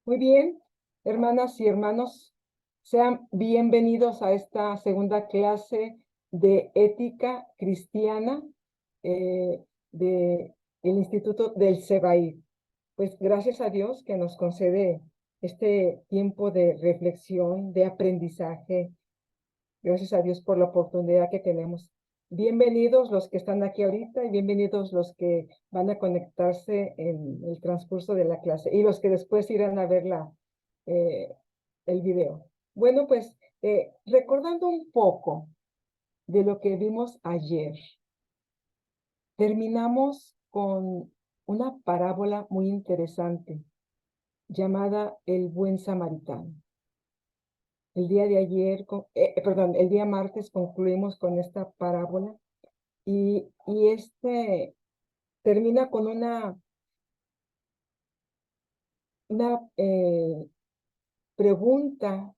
Muy bien, hermanas y hermanos, sean bienvenidos a esta segunda clase de ética cristiana del Instituto del Sebaí. Pues gracias a Dios que nos concede este tiempo de reflexión, de aprendizaje. Gracias a Dios por la oportunidad que tenemos. Bienvenidos los que están aquí ahorita y bienvenidos los que van a conectarse en el transcurso de la clase y los que después irán a ver eh, el video. Bueno, pues recordando un poco de lo que vimos ayer, terminamos con una parábola muy interesante llamada El Buen Samaritano. El día de ayer, el día martes concluimos con esta parábola y termina con una pregunta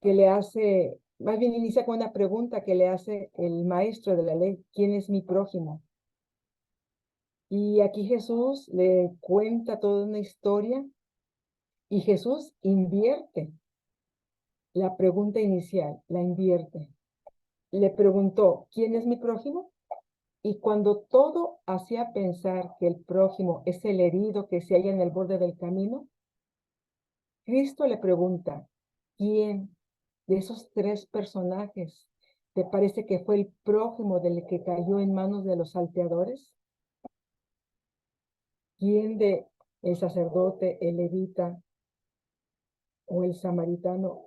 que le hace, más bien inicia con una pregunta que le hace el maestro de la ley: ¿quién es mi prójimo? Y aquí Jesús le cuenta toda una historia y Jesús invierte la pregunta inicial, la invierte. Le preguntó: ¿quién es mi prójimo? Y cuando todo hacía pensar que el prójimo es el herido que se halla en el borde del camino, Cristo le pregunta: ¿quién de esos tres personajes te parece que fue el prójimo del que cayó en manos de los salteadores? ¿Quién de el sacerdote, el levita o el samaritano?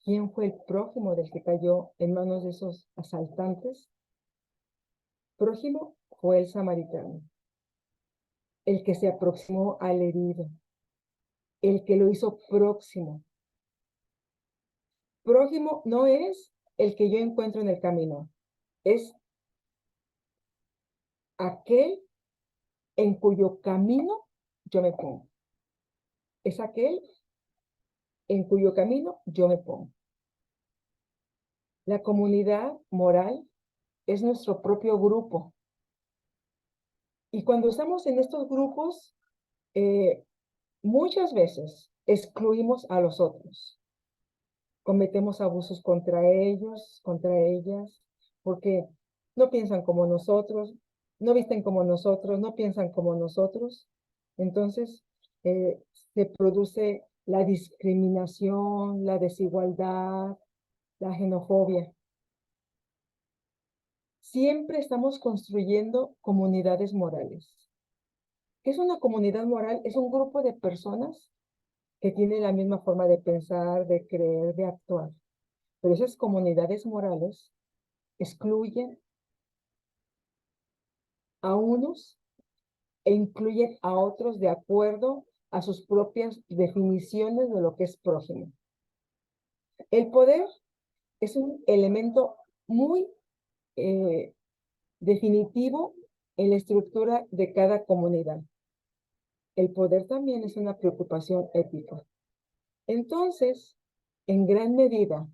¿Quién fue el prójimo del que cayó en manos de esos asaltantes? Prójimo fue el samaritano, el que se aproximó al herido, el que lo hizo próximo. Prójimo no es el que yo encuentro en el camino, es aquel en cuyo camino yo me pongo. Es aquel en cuyo camino yo me pongo. La comunidad moral es nuestro propio grupo. Y cuando estamos en estos grupos, muchas veces excluimos a los otros. Cometemos abusos contra ellos, contra ellas, porque no piensan como nosotros, no visten como nosotros, no piensan como nosotros. Entonces, eh, se produce la discriminación, la desigualdad, la xenofobia. Siempre estamos construyendo comunidades morales. ¿Qué es una comunidad moral? Es un grupo de personas que tienen la misma forma de pensar, de creer, de actuar. Pero esas comunidades morales excluyen a unos e incluyen a otros de acuerdo a sus propias definiciones de lo que es prójimo. El poder es un elemento muy definitivo en la estructura de cada comunidad. El poder también es una preocupación ética. Entonces, en gran medida,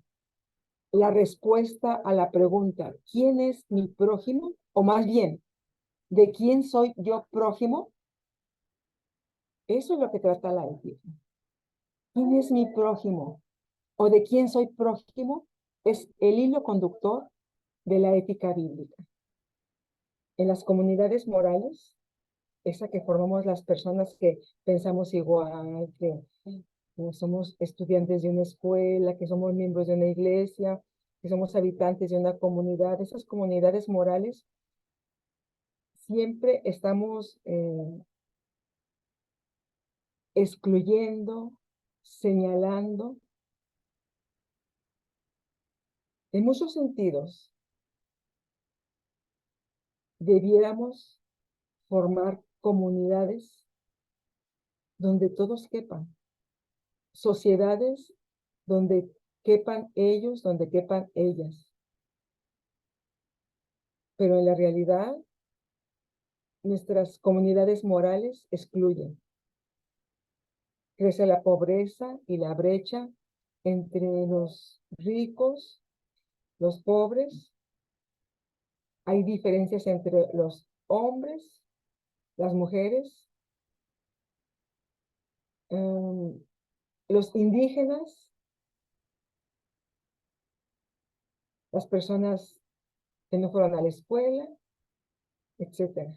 la respuesta a la pregunta ¿quién es mi prójimo? O más bien, ¿de quién soy yo prójimo? Eso es lo que trata la ética. ¿Quién es mi prójimo? ¿O de quién soy prójimo? Es el hilo conductor de la ética bíblica. En las comunidades morales, esa que formamos las personas que pensamos igual, que somos estudiantes de una escuela, que somos miembros de una iglesia, que somos habitantes de una comunidad, esas comunidades morales, siempre estamos excluyendo, señalando. En muchos sentidos, debiéramos formar comunidades donde todos quepan, sociedades donde quepan ellos, donde quepan ellas. Pero en la realidad, nuestras comunidades morales excluyen. Crece la pobreza y la brecha entre los ricos, los pobres. Hay diferencias entre los hombres, las mujeres. los indígenas, las personas que no fueron a la escuela, etcétera.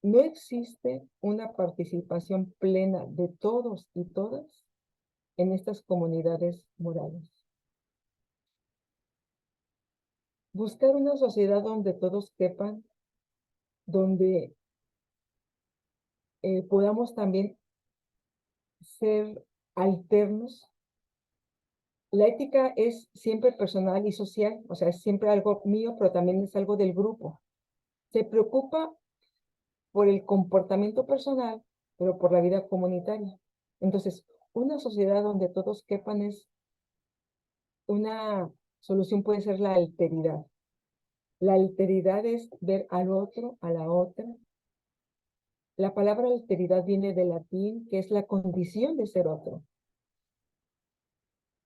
No existe una participación plena de todos y todas en estas comunidades morales. Buscar una sociedad donde todos quepan, donde podamos también ser alternos. La ética es siempre personal y social, o sea, es siempre algo mío, pero también es algo del grupo. Se preocupa por el comportamiento personal, pero por la vida comunitaria. Entonces, una sociedad donde todos quepan es una solución, puede ser la alteridad. La alteridad es ver al otro, a la otra. La palabra alteridad viene del latín, que es la condición de ser otro.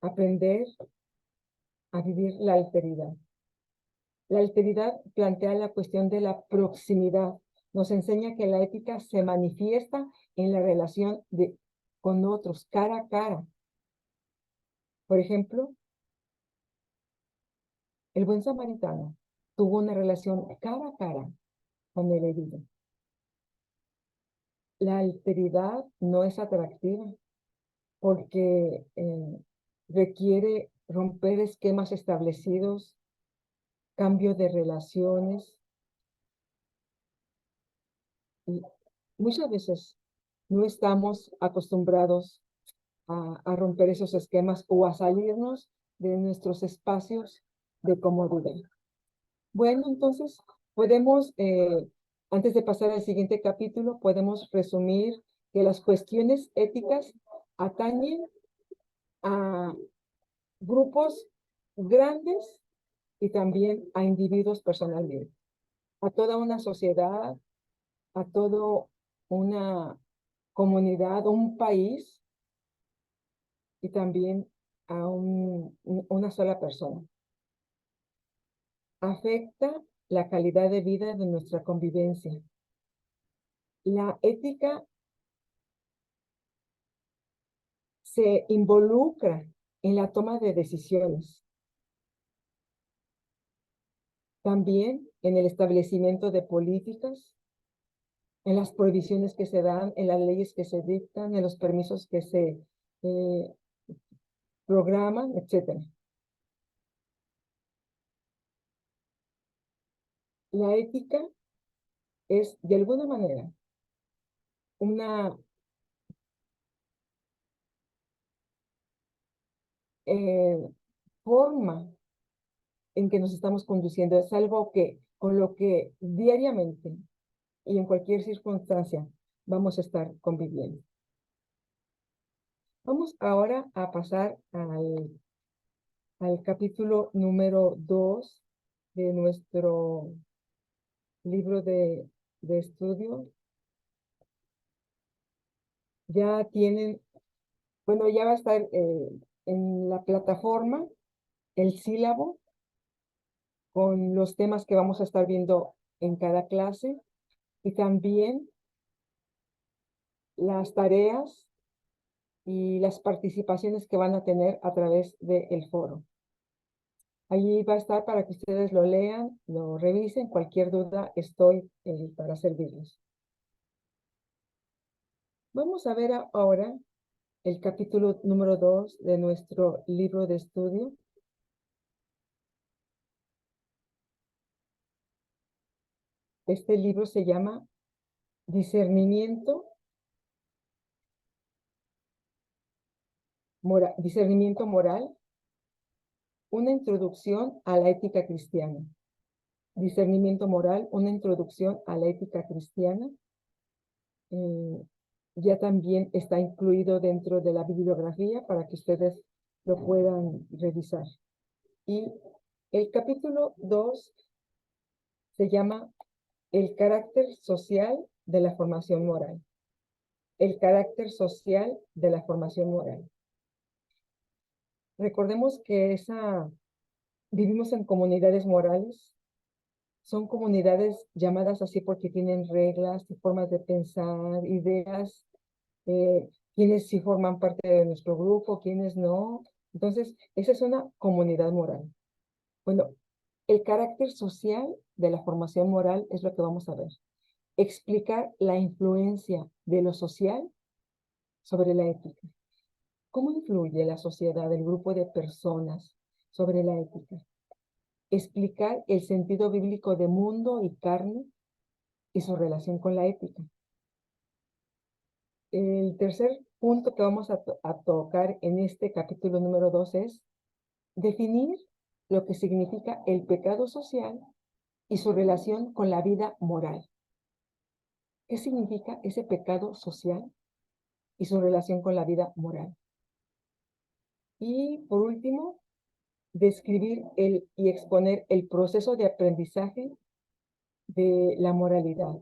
Aprender a vivir la alteridad. La alteridad plantea la cuestión de la proximidad. Nos enseña que la ética se manifiesta en la relación con otros, cara a cara. Por ejemplo, el buen samaritano tuvo una relación cara a cara con el herido. La alteridad no es atractiva porque requiere romper esquemas establecidos, cambio de relaciones. Y muchas veces no estamos acostumbrados a romper esos esquemas o a salirnos de nuestros espacios de comodidad. Bueno, entonces podemos, antes de pasar al siguiente capítulo, podemos resumir que las cuestiones éticas atañen a grupos grandes y también a individuos personalmente, a toda una sociedad, a toda una comunidad, un país y también a una sola persona. Afecta la calidad de vida de nuestra convivencia. La ética se involucra en la toma de decisiones, también en el establecimiento de políticas, en las prohibiciones que se dan, en las leyes que se dictan, en los permisos que se programan, etc. La ética es, de alguna manera, una forma en que nos estamos conduciendo, es algo que con lo que diariamente y en cualquier circunstancia vamos a estar conviviendo. Vamos ahora a pasar al capítulo número 2 de nuestro libro de estudio. Ya tienen, bueno, ya va a estar en la plataforma el sílabo con los temas que vamos a estar viendo en cada clase y también las tareas y las participaciones que van a tener a través del foro. Allí va a estar para que ustedes lo lean, lo revisen. Cualquier duda estoy para servirles. Vamos a ver ahora el capítulo número 2 de nuestro libro de estudio. Este libro se llama Discernimiento Moral, una introducción a la ética cristiana. Discernimiento moral, una introducción a la ética cristiana. Ya también está incluido dentro de la bibliografía para que ustedes lo puedan revisar. Y el capítulo 2 se llama El carácter social de la formación moral. El carácter social de la formación moral. Recordemos que vivimos en comunidades morales. Son comunidades llamadas así porque tienen reglas y formas de pensar, ideas quiénes sí forman parte de nuestro grupo, quiénes no. Entonces, esa es una comunidad moral. Bueno, el carácter social de la formación moral es lo que vamos a ver. Explicar la influencia de lo social sobre la ética. ¿Cómo influye la sociedad, el grupo de personas sobre la ética? Explicar el sentido bíblico de mundo y carne y su relación con la ética. El tercer punto que vamos a tocar en este capítulo número 2 es definir lo que significa el pecado social y su relación con la vida moral. ¿Qué significa ese pecado social y su relación con la vida moral? Y por último, describir y exponer el proceso de aprendizaje de la moralidad,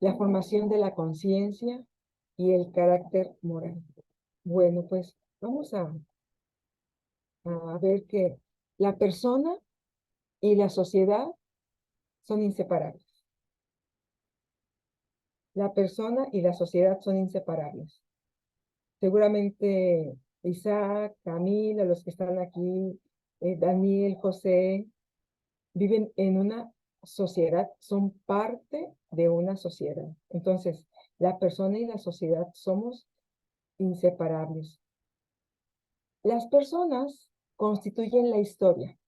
la formación de la conciencia y el carácter moral. Bueno, pues vamos a ver que la persona y la sociedad son inseparables. La persona y la sociedad son inseparables. Seguramente Isaac, Camila, los que están aquí, Daniel, José, viven en una sociedad, son parte de una sociedad. Entonces, la persona y la sociedad somos inseparables. Las personas constituyen la historia.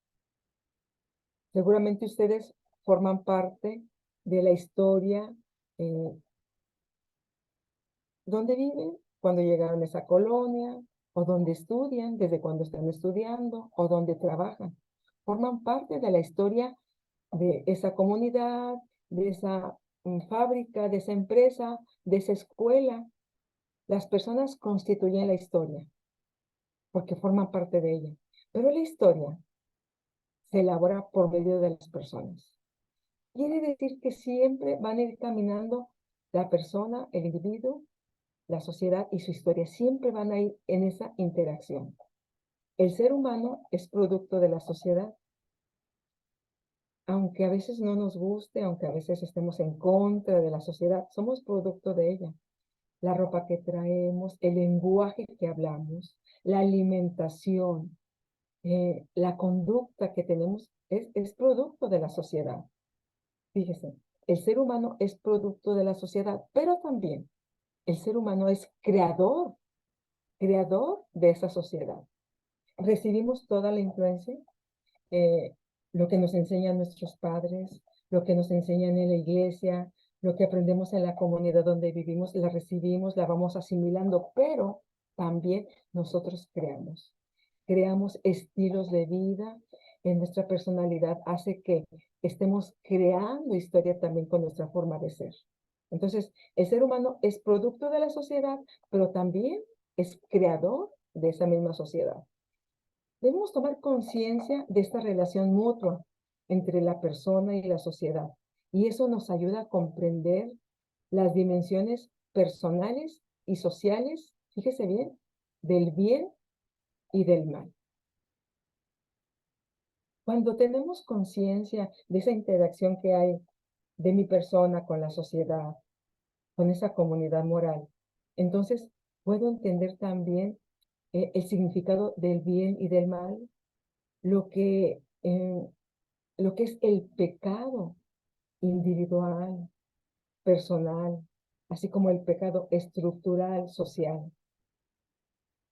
Seguramente ustedes forman parte de la historia, eh, dónde viven, cuando llegaron a esa colonia, o dónde estudian, desde cuando están estudiando, o dónde trabajan. Forman parte de la historia de esa comunidad, de esa fábrica, de esa empresa, de esa escuela. Las personas constituyen la historia, porque forman parte de ella. Pero la historia se elabora por medio de las personas. Quiere decir que siempre van a ir caminando la persona, el individuo, la sociedad y su historia. Siempre van a ir en esa interacción. El ser humano es producto de la sociedad. Aunque a veces no nos guste, aunque a veces estemos en contra de la sociedad, somos producto de ella. La ropa que traemos, el lenguaje que hablamos, la alimentación, la conducta que tenemos es producto de la sociedad. Fíjese, el ser humano es producto de la sociedad, pero también el ser humano es creador de esa sociedad. Recibimos toda la influencia, eh, lo que nos enseñan nuestros padres, lo que nos enseñan en la iglesia, lo que aprendemos en la comunidad donde vivimos, la recibimos, la vamos asimilando, pero también nosotros creamos estilos de vida, en nuestra personalidad hace que estemos creando historia también con nuestra forma de ser. Entonces, el ser humano es producto de la sociedad, pero también es creador de esa misma sociedad. Debemos tomar conciencia de esta relación mutua entre la persona y la sociedad, y eso nos ayuda a comprender las dimensiones personales y sociales, fíjese bien, del bien y del mal. Cuando tenemos conciencia de esa interacción que hay de mi persona con la sociedad, con esa comunidad moral, entonces puedo entender también el significado del bien y del mal, lo que, eh, lo que es el pecado individual, personal, así como el pecado estructural, social,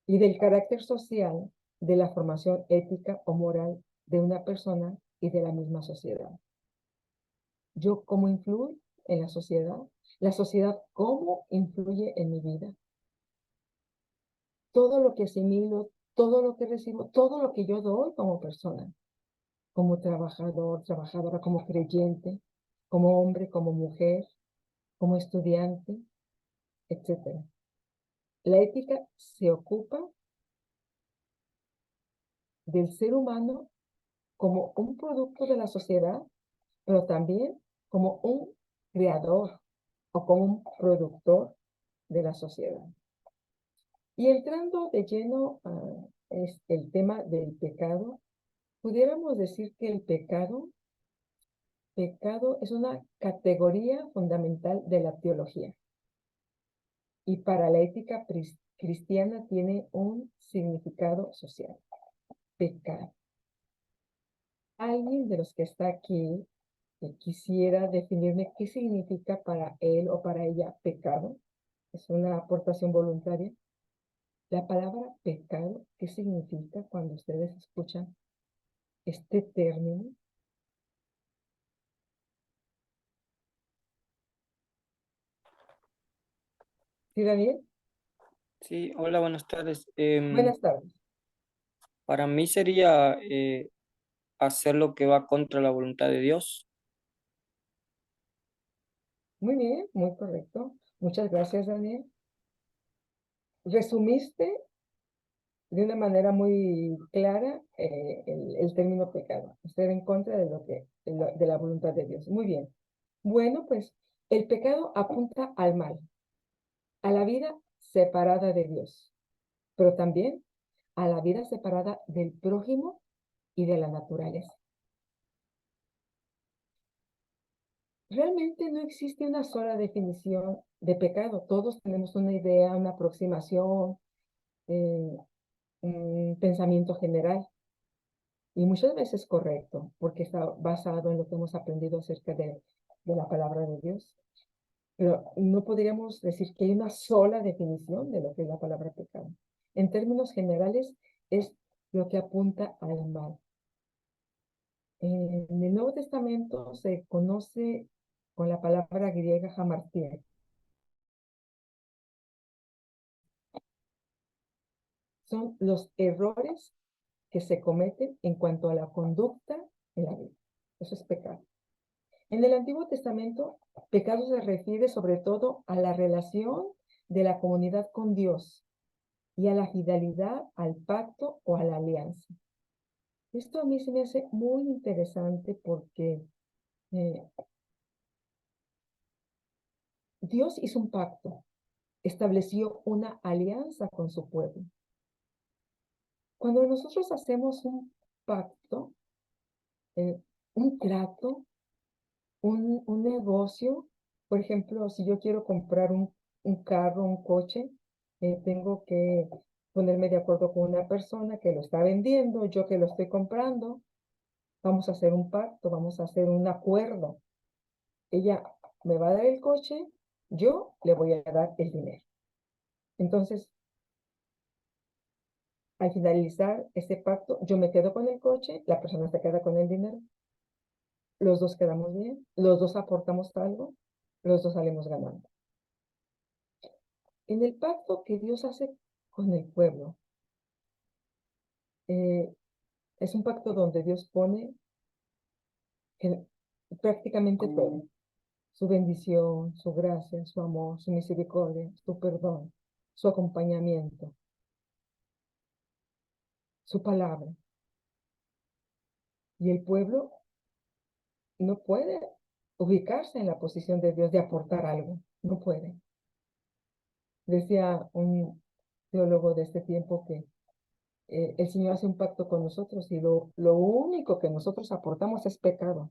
y del carácter social de la formación ética o moral de una persona y de la misma sociedad. Yo cómo influyo en la sociedad cómo influye en mi vida. Todo lo que asimilo, todo lo que recibo, todo lo que yo doy como persona, como trabajador, trabajadora, como creyente, como hombre, como mujer, como estudiante, etc. La ética se ocupa del ser humano como un producto de la sociedad, pero también como un creador o como un productor de la sociedad. Y entrando de lleno a el tema del pecado, pudiéramos decir que el pecado es una categoría fundamental de la teología. y para la ética cristiana tiene un significado social. Pecado. ¿Alguien de los que está aquí quisiera definirme qué significa para él o para ella pecado? Es una aportación voluntaria. La palabra pecado, ¿qué significa cuando ustedes escuchan este término? ¿Sí, Daniel? Sí, hola, buenas tardes. Buenas tardes. Para mí sería hacer lo que va contra la voluntad de Dios. Muy bien, muy correcto. Muchas gracias, Daniel. Resumiste de una manera muy clara el término pecado. Estar en contra de de la voluntad de Dios. Muy bien. Bueno, pues el pecado apunta al mal, a la vida separada de Dios, pero también a la vida separada del prójimo y de la naturaleza. Realmente no existe una sola definición de pecado. Todos tenemos una idea, una aproximación, eh, un pensamiento general. Y muchas veces correcto, porque está basado en lo que hemos aprendido acerca de la palabra de Dios. Pero no podríamos decir que hay una sola definición de lo que es la palabra pecado. En términos generales, es lo que apunta al mal. En el Nuevo Testamento se conoce con la palabra griega hamartia. Son los errores que se cometen en cuanto a la conducta en la vida. Eso es pecado. En el Antiguo Testamento, pecado se refiere sobre todo a la relación de la comunidad con Dios y a la fidelidad al pacto o a la alianza. Esto a mí se me hace muy interesante porque eh, Dios hizo un pacto, estableció una alianza con su pueblo. Cuando nosotros hacemos un pacto, eh, un trato, un negocio, por ejemplo, si yo quiero comprar un carro, un coche, tengo que ponerme de acuerdo con una persona que lo está vendiendo, yo que lo estoy comprando, vamos a hacer un pacto, vamos a hacer un acuerdo. Ella me va a dar el coche, yo le voy a dar el dinero. Entonces, al finalizar ese pacto, yo me quedo con el coche, la persona se queda con el dinero, los dos quedamos bien, los dos aportamos algo, los dos salimos ganando. En el pacto que Dios hace con el pueblo, eh, es un pacto donde Dios pone prácticamente todo, su bendición, su gracia, su amor, su misericordia, su perdón, su acompañamiento, su palabra. Y el pueblo no puede ubicarse en la posición de Dios de aportar algo, no puede. Decía un teólogo de este tiempo que el Señor hace un pacto con nosotros y lo único que nosotros aportamos es pecado.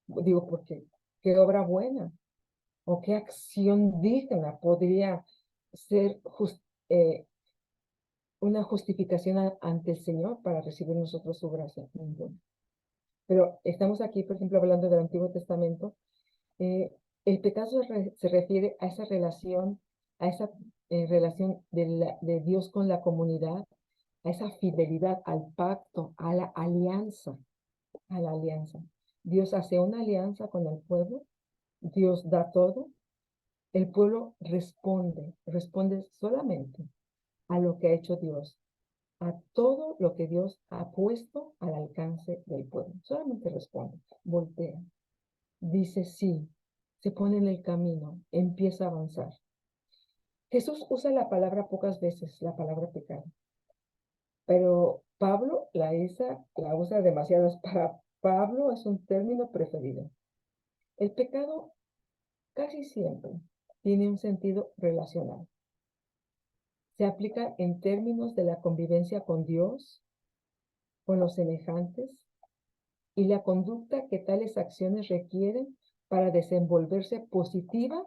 Digo, porque qué obra buena o qué acción digna podría ser una justificación ante el Señor para recibir nosotros su gracia. Ninguna. Pero estamos aquí, por ejemplo, hablando del Antiguo Testamento. El pecado se refiere a esa relación de Dios con la comunidad, a esa fidelidad al pacto, a la alianza, a la alianza. Dios hace una alianza con el pueblo, Dios da todo, el pueblo responde solamente a lo que ha hecho Dios, a todo lo que Dios ha puesto al alcance del pueblo. Solamente responde, voltea, dice sí, se pone en el camino, empieza a avanzar. Jesús usa la palabra pocas veces, la palabra pecado, pero Pablo la usa demasiadas. Para Pablo es un término preferido. El pecado casi siempre tiene un sentido relacional. Se aplica en términos de la convivencia con Dios, con los semejantes y la conducta que tales acciones requieren para desenvolverse positiva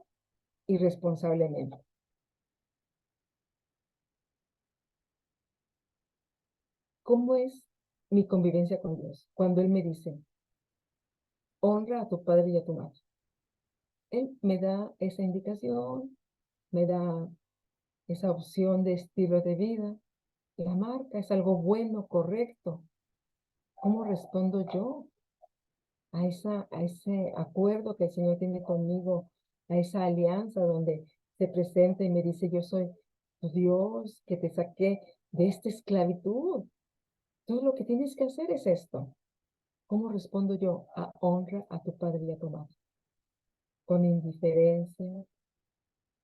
y responsablemente. ¿Cómo es mi convivencia con Dios? Cuando Él me dice, honra a tu padre y a tu madre. Él me da esa indicación, me da esa opción de estilo de vida. La marca es algo bueno, correcto. ¿Cómo respondo yo a ese acuerdo que el Señor tiene conmigo, a esa alianza donde se presenta y me dice, yo soy tu Dios que te saqué de esta esclavitud? Todo lo que tienes que hacer es esto. ¿Cómo respondo yo? A honra a tu padre y a tu madre. Con indiferencia,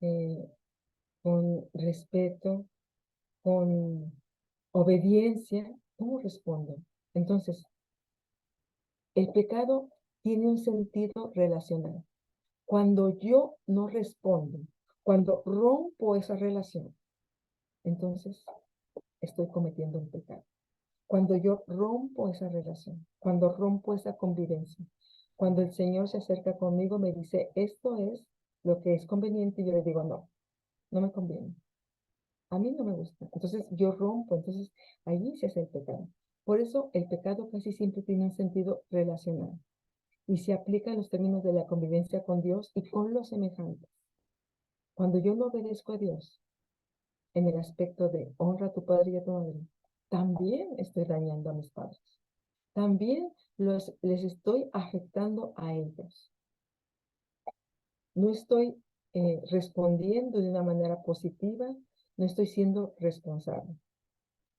eh, con respeto, con obediencia. ¿Cómo respondo? Entonces, el pecado tiene un sentido relacional. Cuando yo no respondo, cuando rompo esa relación, entonces estoy cometiendo un pecado. Cuando yo rompo esa relación, cuando rompo esa convivencia, cuando el Señor se acerca conmigo, me dice, esto es lo que es conveniente, y yo le digo, no, no me conviene. A mí no me gusta. Entonces yo rompo, entonces allí se hace el pecado. Por eso el pecado casi siempre tiene un sentido relacional y se aplica en los términos de la convivencia con Dios y con los semejantes. Cuando yo no obedezco a Dios en el aspecto de honra a tu padre y a tu madre, también estoy dañando a mis padres. También les estoy afectando a ellos. No estoy respondiendo de una manera positiva, no estoy siendo responsable.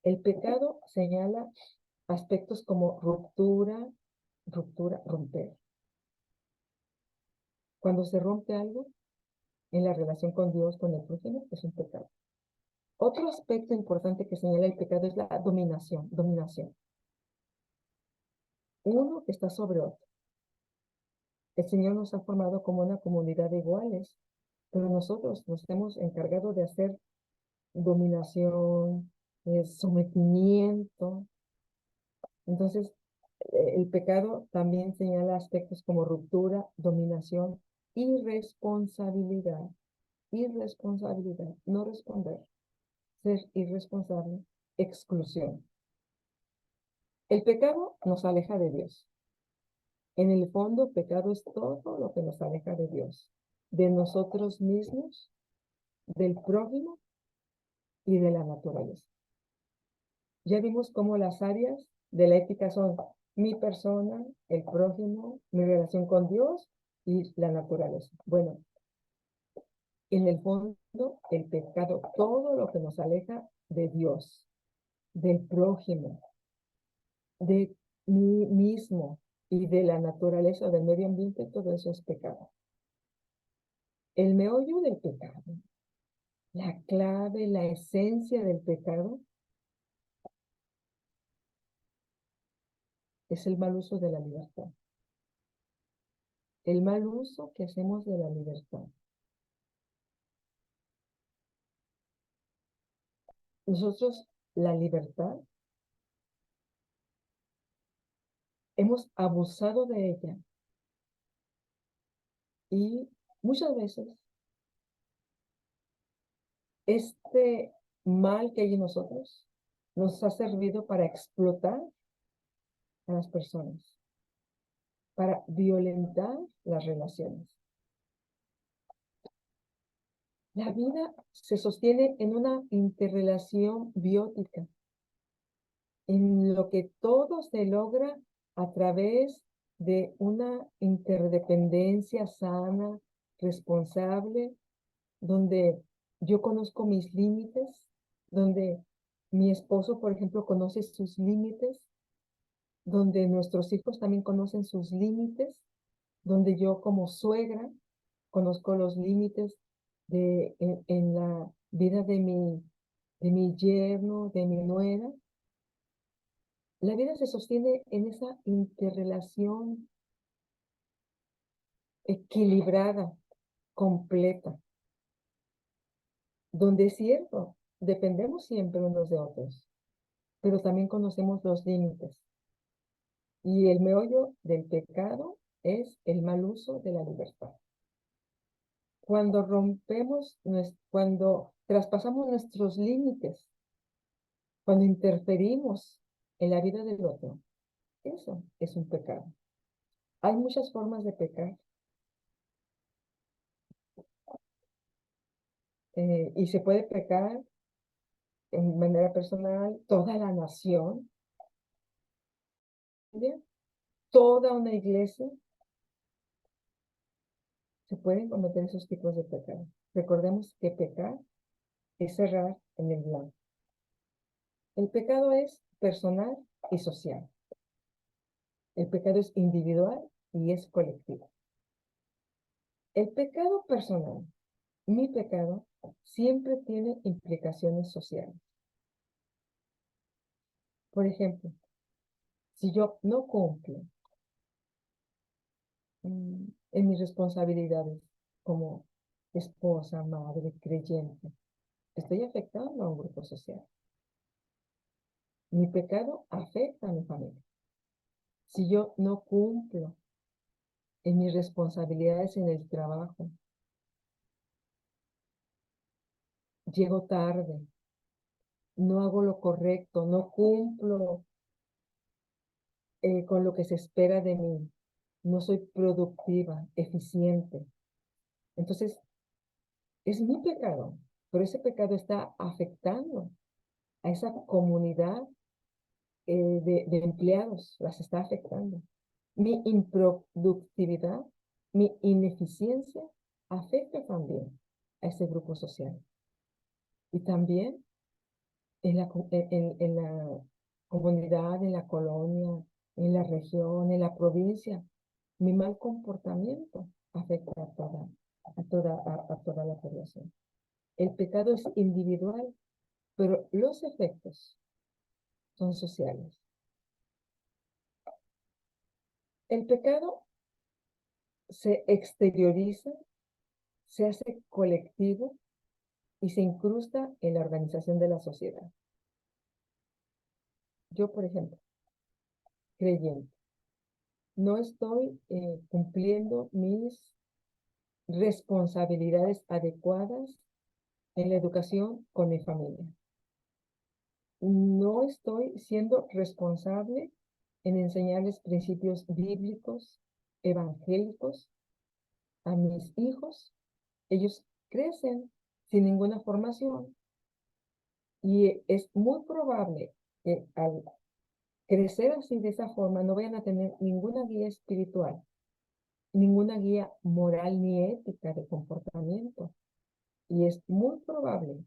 El pecado señala aspectos como ruptura, romper. Cuando se rompe algo en la relación con Dios, con el prójimo, es un pecado. Otro aspecto importante que señala el pecado es la dominación. Uno que está sobre otro. El Señor nos ha formado como una comunidad de iguales, pero nosotros nos hemos encargado de hacer dominación, sometimiento. Entonces, el pecado también señala aspectos como ruptura, dominación, irresponsabilidad. Irresponsabilidad, no responder, ser irresponsable, exclusión. El pecado nos aleja de Dios. En el fondo, pecado es todo lo que nos aleja de Dios, de nosotros mismos, del prójimo y de la naturaleza. Ya vimos cómo las áreas de la ética son mi persona, el prójimo, mi relación con Dios y la naturaleza. Bueno, en el fondo, el pecado, todo lo que nos aleja de Dios, del prójimo, de mí mismo y de la naturaleza, del medio ambiente, todo eso es pecado. El meollo del pecado, la clave, la esencia del pecado, es el mal uso de la libertad. El mal uso que hacemos de la libertad. Nosotros, la libertad, hemos abusado de ella y muchas veces este mal que hay en nosotros nos ha servido para explotar a las personas, para violentar las relaciones. La vida se sostiene en una interrelación biótica, en lo que todo se logra a través de una interdependencia sana, responsable, donde yo conozco mis límites, donde mi esposo, por ejemplo, conoce sus límites, donde nuestros hijos también conocen sus límites, donde yo como suegra conozco los límites en la vida de mi yerno, de mi nuera. La vida se sostiene en esa interrelación equilibrada, completa, donde es cierto, dependemos siempre unos de otros, pero también conocemos los límites. Y el meollo del pecado es el mal uso de la libertad. Cuando rompemos, cuando traspasamos nuestros límites, cuando interferimos en la vida del otro. Eso es un pecado. Hay muchas formas de pecar y se puede pecar en manera personal, toda la nación, ¿ya? Toda una iglesia, se pueden cometer esos tipos de pecados. Recordemos que pecar es errar en el blanco. El pecado es personal y social. El pecado es individual y es colectivo. El pecado personal, mi pecado, siempre tiene implicaciones sociales. Por ejemplo, si yo no cumplo en mis responsabilidades como esposa, madre, creyente, estoy afectando a un grupo social. Mi pecado afecta a mi familia. Si yo no cumplo en mis responsabilidades en el trabajo, llego tarde, no hago lo correcto, no cumplo con lo que se espera de mí, no soy productiva, eficiente. Entonces, es mi pecado, pero ese pecado está afectando a esa comunidad de empleados, las está afectando. Mi improductividad, mi ineficiencia afecta también a ese grupo social. Y también en la comunidad, en la colonia, en la región, en la provincia, mi mal comportamiento afecta a toda la población. El pecado es individual, pero los efectos son sociales. El pecado se exterioriza, se hace colectivo y se incrusta en la organización de la sociedad. Yo, por ejemplo, creyente, no estoy cumpliendo mis responsabilidades adecuadas en la educación con mi familia. No estoy siendo responsable en enseñarles principios bíblicos, evangélicos a mis hijos. Ellos crecen sin ninguna formación y es muy probable que al crecer así de esa forma no vayan a tener ninguna guía espiritual, ninguna guía moral ni ética de comportamiento. Y es muy probable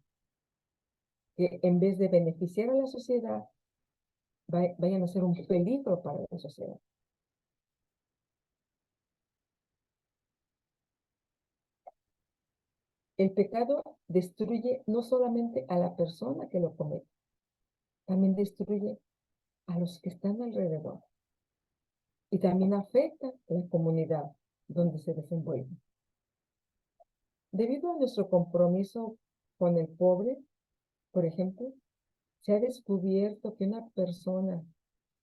que en vez de beneficiar a la sociedad, vayan a ser un peligro para la sociedad. El pecado destruye no solamente a la persona que lo comete, también destruye a los que están alrededor y también afecta a la comunidad donde se desenvuelve. Debido a nuestro compromiso con el pobre, por ejemplo, se ha descubierto que una persona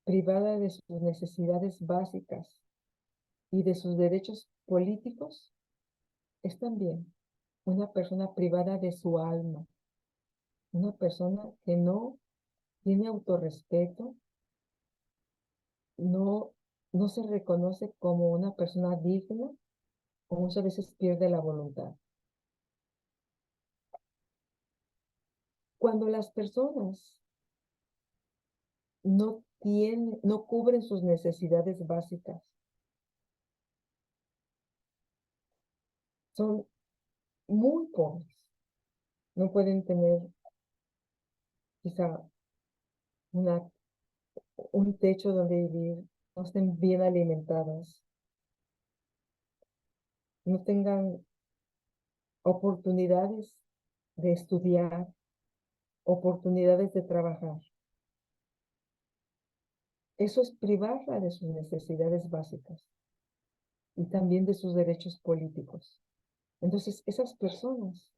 privada de sus necesidades básicas y de sus derechos políticos es también una persona privada de su alma, una persona que no tiene autorrespeto, no, no se reconoce como una persona digna o muchas veces pierde la voluntad. Cuando las personas no cubren sus necesidades básicas, son muy pobres, no pueden tener quizá un techo donde vivir, no estén bien alimentadas, no tengan oportunidades de estudiar, oportunidades de trabajar. Eso es privarla de sus necesidades básicas y también de sus derechos políticos. Entonces, esas personas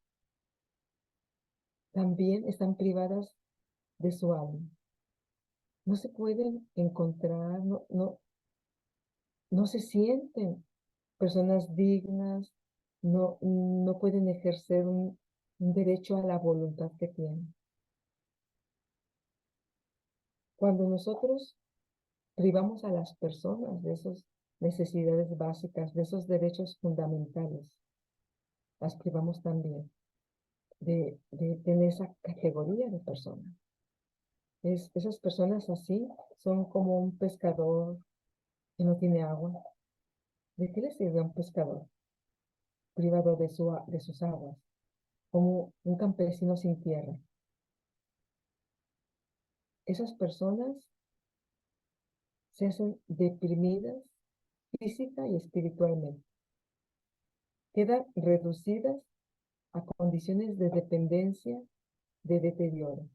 también están privadas de su alma. No se pueden encontrar, no se sienten personas dignas, no pueden ejercer un derecho a la voluntad que tienen. Cuando nosotros privamos a las personas de esas necesidades básicas, de esos derechos fundamentales, las privamos también de tener esa categoría de persona. Esas personas así son como un pescador que no tiene agua. ¿De qué le sirve a un pescador privado de sus aguas? Como un campesino sin tierra. Esas personas se hacen deprimidas física y espiritualmente. Quedan reducidas a condiciones de dependencia, de deterioro.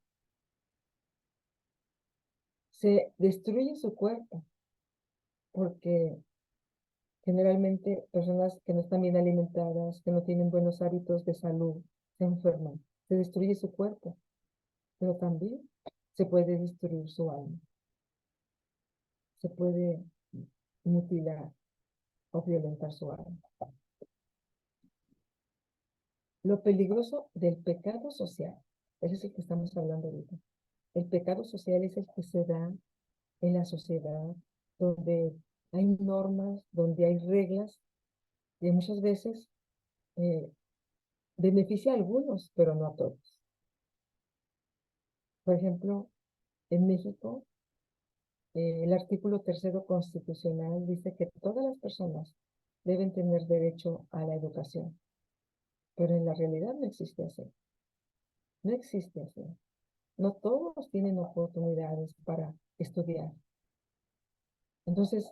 Se destruye su cuerpo porque generalmente personas que no están bien alimentadas, que no tienen buenos hábitos de salud, se enferman. Se destruye su cuerpo, pero también se puede destruir su alma. Se puede mutilar o violentar su alma. Lo peligroso del pecado social, ese es el que estamos hablando ahorita. El pecado social es el que se da en la sociedad, donde hay normas, donde hay reglas, y muchas veces beneficia a algunos, pero no a todos. Por ejemplo, en México, el artículo 3º constitucional dice que todas las personas deben tener derecho a la educación, pero en la realidad no existe así. No existe así. No todos tienen oportunidades para estudiar. Entonces,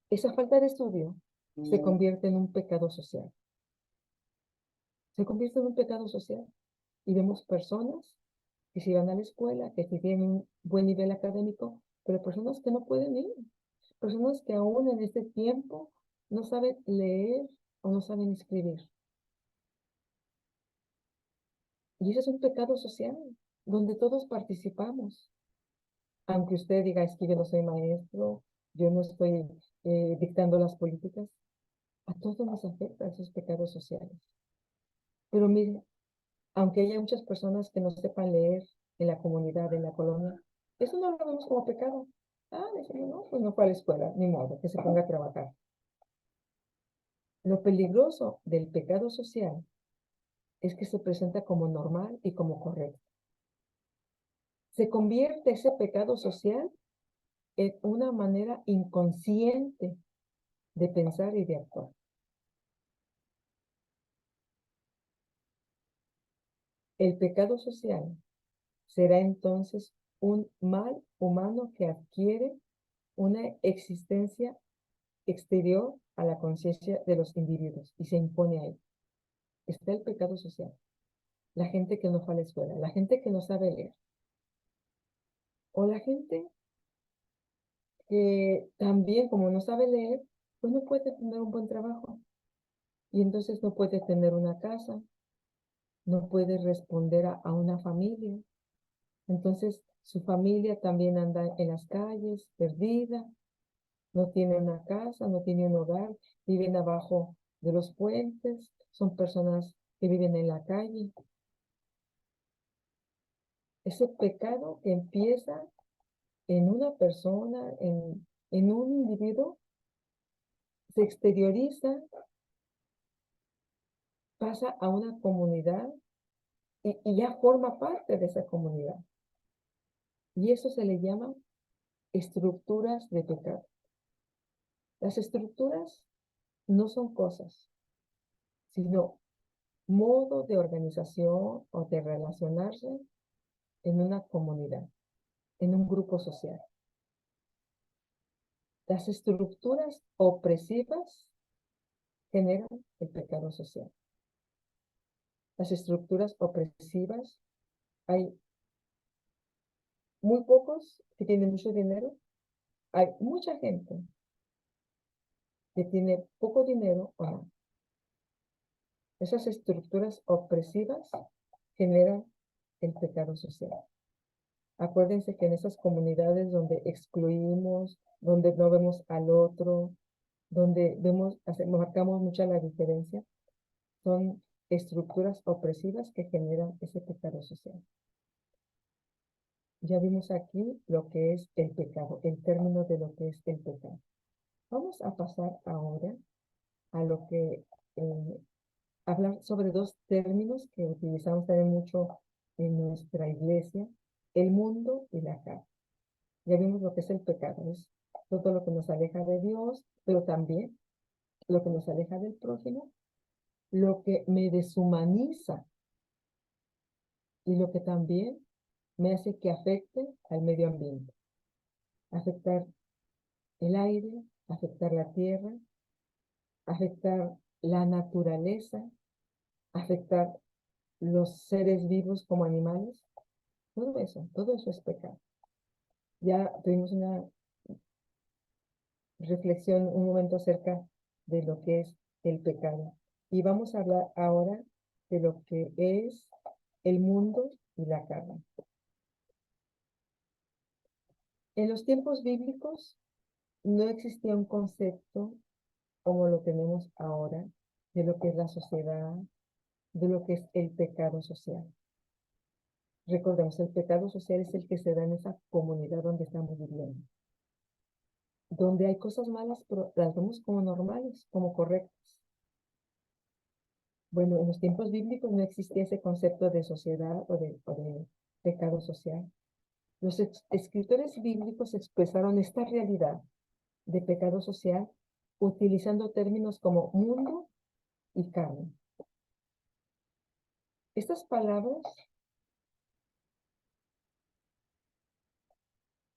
esa falta de estudio se convierte en un pecado social. Se convierte en un pecado social. Y vemos personas que si van a la escuela, que si tienen un buen nivel académico, pero personas que no pueden ir. Personas que aún en este tiempo no saben leer o no saben escribir. Y ese es un pecado social, donde todos participamos. Aunque usted diga, es que yo no soy maestro, yo no estoy dictando las políticas, a todos nos afecta esos pecados sociales. Pero mire, aunque haya muchas personas que no sepan leer en la comunidad, en la colonia, eso no lo vemos como pecado. Ah, decimos, no, pues no fue a la escuela, ni modo, que se ponga a trabajar. Lo peligroso del pecado social es que se presenta como normal y como correcto. Se convierte ese pecado social en una manera inconsciente de pensar y de actuar. El pecado social será entonces un mal humano que adquiere una existencia exterior a la conciencia de los individuos y se impone a él. Está el pecado social. La gente que no fue a la escuela, la gente que no sabe leer, o la gente que también, como no sabe leer, pues no puede tener un buen trabajo y entonces no puede tener una casa, no puede responder a una familia. Entonces su familia también anda en las calles, perdida, no tiene una casa, no tiene un hogar, viven abajo de los puentes, son personas que viven en la calle. Ese pecado que empieza en una persona, en un individuo, se exterioriza, pasa a una comunidad y ya forma parte de esa comunidad. Y eso se le llama estructuras de pecado. Las estructuras no son cosas, sino modo de organización o de relacionarse en una comunidad, en un grupo social. Las estructuras opresivas generan el pecado social. Las estructuras opresivas, hay muy pocos que tienen mucho dinero, hay mucha gente que tiene poco dinero o no. Esas estructuras opresivas generan el pecado social. Acuérdense que en esas comunidades donde excluimos, donde no vemos al otro, donde marcamos mucha la diferencia, son estructuras opresivas que generan ese pecado social. ya vimos aquí lo que es el pecado, el término de lo que es el pecado. Vamos a pasar ahora a lo que hablar sobre dos términos que utilizamos también mucho en nuestra iglesia, el mundo y la carne. Ya vimos lo que es el pecado, es todo lo que nos aleja de Dios, pero también lo que nos aleja del prójimo, lo que me deshumaniza y lo que también me hace que afecte al medio ambiente, afectar el aire, afectar la tierra, afectar la naturaleza, afectar los seres vivos como animales. Todo eso es pecado. Ya tuvimos una reflexión, un momento acerca de lo que es el pecado. Y vamos a hablar ahora de lo que es el mundo y la carne. En los tiempos bíblicos no existía un concepto como lo tenemos ahora de lo que es la sociedad, de lo que es el pecado social. Recordemos, el pecado social es el que se da en esa comunidad donde estamos viviendo. Donde hay cosas malas, pero las vemos como normales, como correctas. Bueno, en los tiempos bíblicos no existía ese concepto de sociedad o de pecado social. Los escritores bíblicos expresaron esta realidad de pecado social utilizando términos como mundo y carne. Estas palabras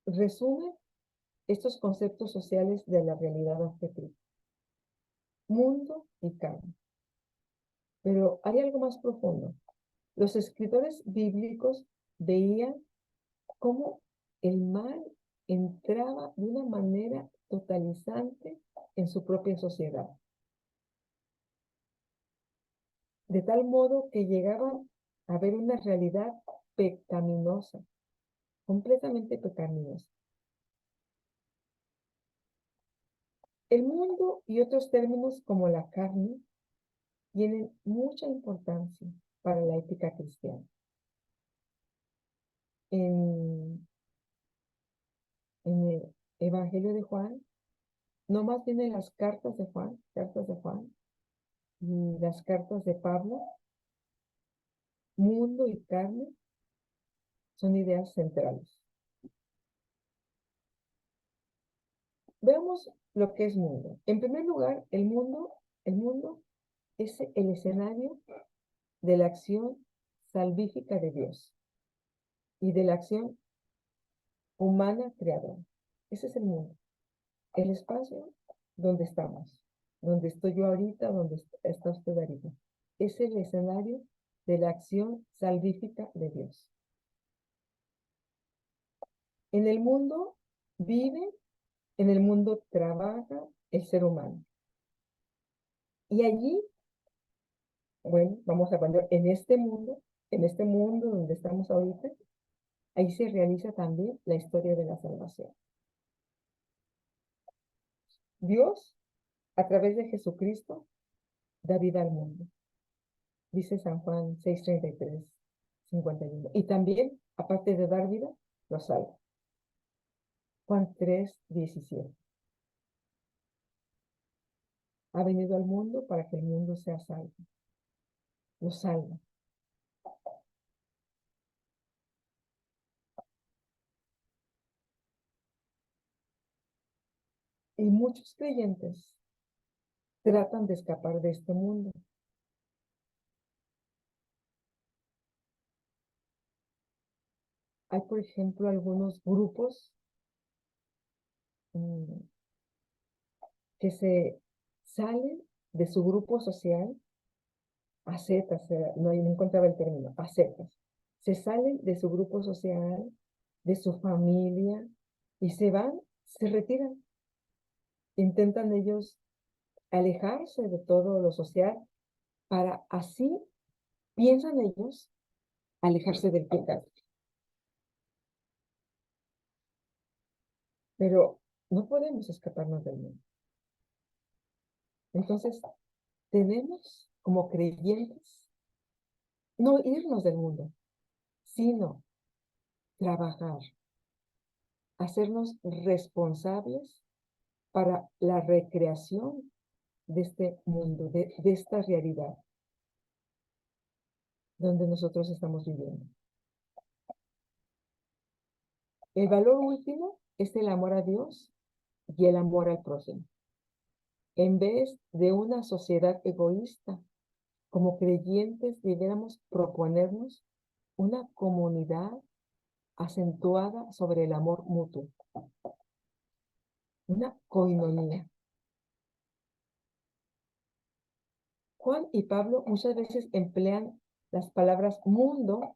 resumen estos conceptos sociales de la realidad objetiva. Mundo y carne. Pero hay algo más profundo. Los escritores bíblicos veían cómo el mal entraba de una manera totalizante en su propia sociedad. De tal modo que llegaban a ver una realidad pecaminosa, completamente pecaminosa. El mundo y otros términos como la carne tienen mucha importancia para la ética cristiana. En el Evangelio de Juan, no más bien en las cartas de Juan y las cartas de Pablo, mundo y carne son ideas centrales. Veamos lo que es mundo. En primer lugar, el mundo es el escenario de la acción salvífica de Dios y de la acción humana creadora. Ese es el mundo. El espacio donde estamos, donde estoy yo ahorita, donde está usted ahorita. Es el escenario de la acción salvífica de Dios. En el mundo vive, en el mundo trabaja el ser humano. Y allí, bueno, vamos a poner en este mundo donde estamos ahorita, ahí se realiza también la historia de la salvación. Dios, a través de Jesucristo, da vida al mundo. Dice San Juan 6:33, 51. Y también, aparte de dar vida, lo salva. Juan 3:17. Ha venido al mundo para que el mundo sea salvo. Lo salva. Y muchos creyentes tratan de escapar de este mundo. Hay, por ejemplo, algunos grupos que se salen de su grupo social, ascetas, no encontraba el término, ascetas. Se salen de su grupo social, de su familia, y se van, se retiran. Intentan ellos alejarse de todo lo social para así, piensan ellos, alejarse del pecado. Pero no podemos escaparnos del mundo. Entonces, tenemos como creyentes no irnos del mundo, sino trabajar, hacernos responsables para la recreación de este mundo, de esta realidad donde nosotros estamos viviendo. El valor último es el amor a Dios y el amor al prójimo. En vez de una sociedad egoísta, como creyentes debiéramos proponernos una comunidad acentuada sobre el amor mutuo, una coinonía. Juan y Pablo muchas veces emplean las palabras mundo,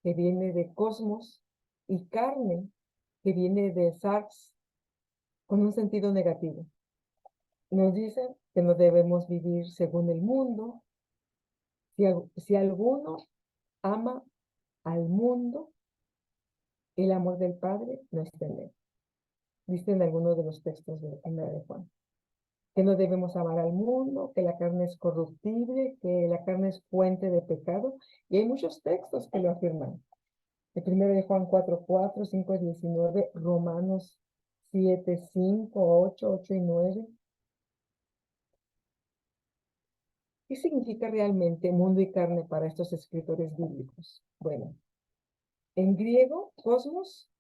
que viene de cosmos, y carne, que viene de sarx, con un sentido negativo. Nos dicen que no debemos vivir según el mundo. Si alguno ama al mundo, el amor del Padre no está en él. Dice en algunos de los textos de Juan. Que no debemos amar al mundo, que la carne es corruptible, que la carne es fuente de pecado. Y hay muchos textos que lo afirman. El primero de Juan 4:4, 5:19, Romanos 7:5, 8 y 9. ¿Qué significa realmente mundo y carne para estos escritores bíblicos? Bueno, en griego, cosmos,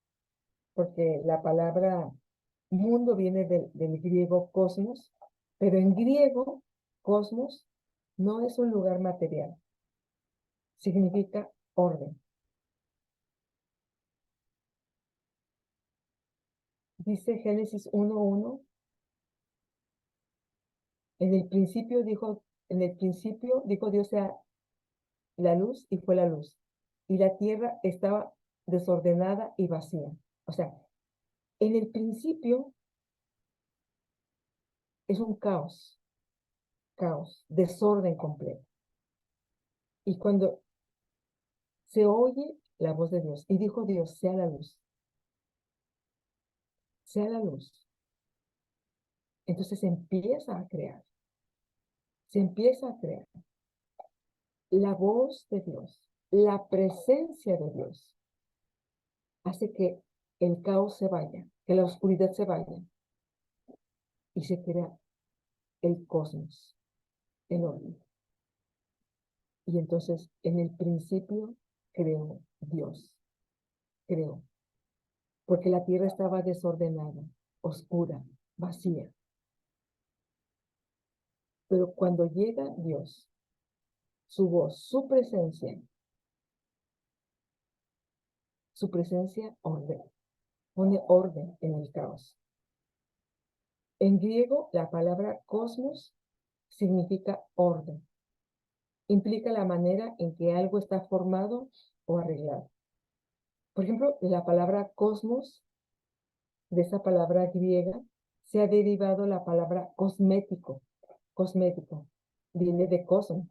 porque la palabra mundo viene del griego cosmos, pero en griego, cosmos no es un lugar material, significa orden. Dice Génesis 1:1, en el principio dijo Dios sea la luz y fue la luz. Y la tierra estaba desordenada y vacía. O sea, en el principio es un caos, desorden completo. Y cuando se oye la voz de Dios, y dijo Dios, sea la luz, sea la luz. Entonces se empieza a crear, se empieza a crear. La voz de Dios, la presencia de Dios, hace que el caos se vaya, que la oscuridad se vaya, y se crea el cosmos, el orden. Y entonces, en el principio, creó Dios, creó, porque la tierra estaba desordenada, oscura, vacía. Pero cuando llega Dios, su voz, su presencia pone orden en el caos. En griego, la palabra cosmos significa orden. Implica la manera en que algo está formado o arreglado. Por ejemplo, la palabra cosmos, de esa palabra griega, se ha derivado la palabra cosmético. Cosmético. Viene de cosmos.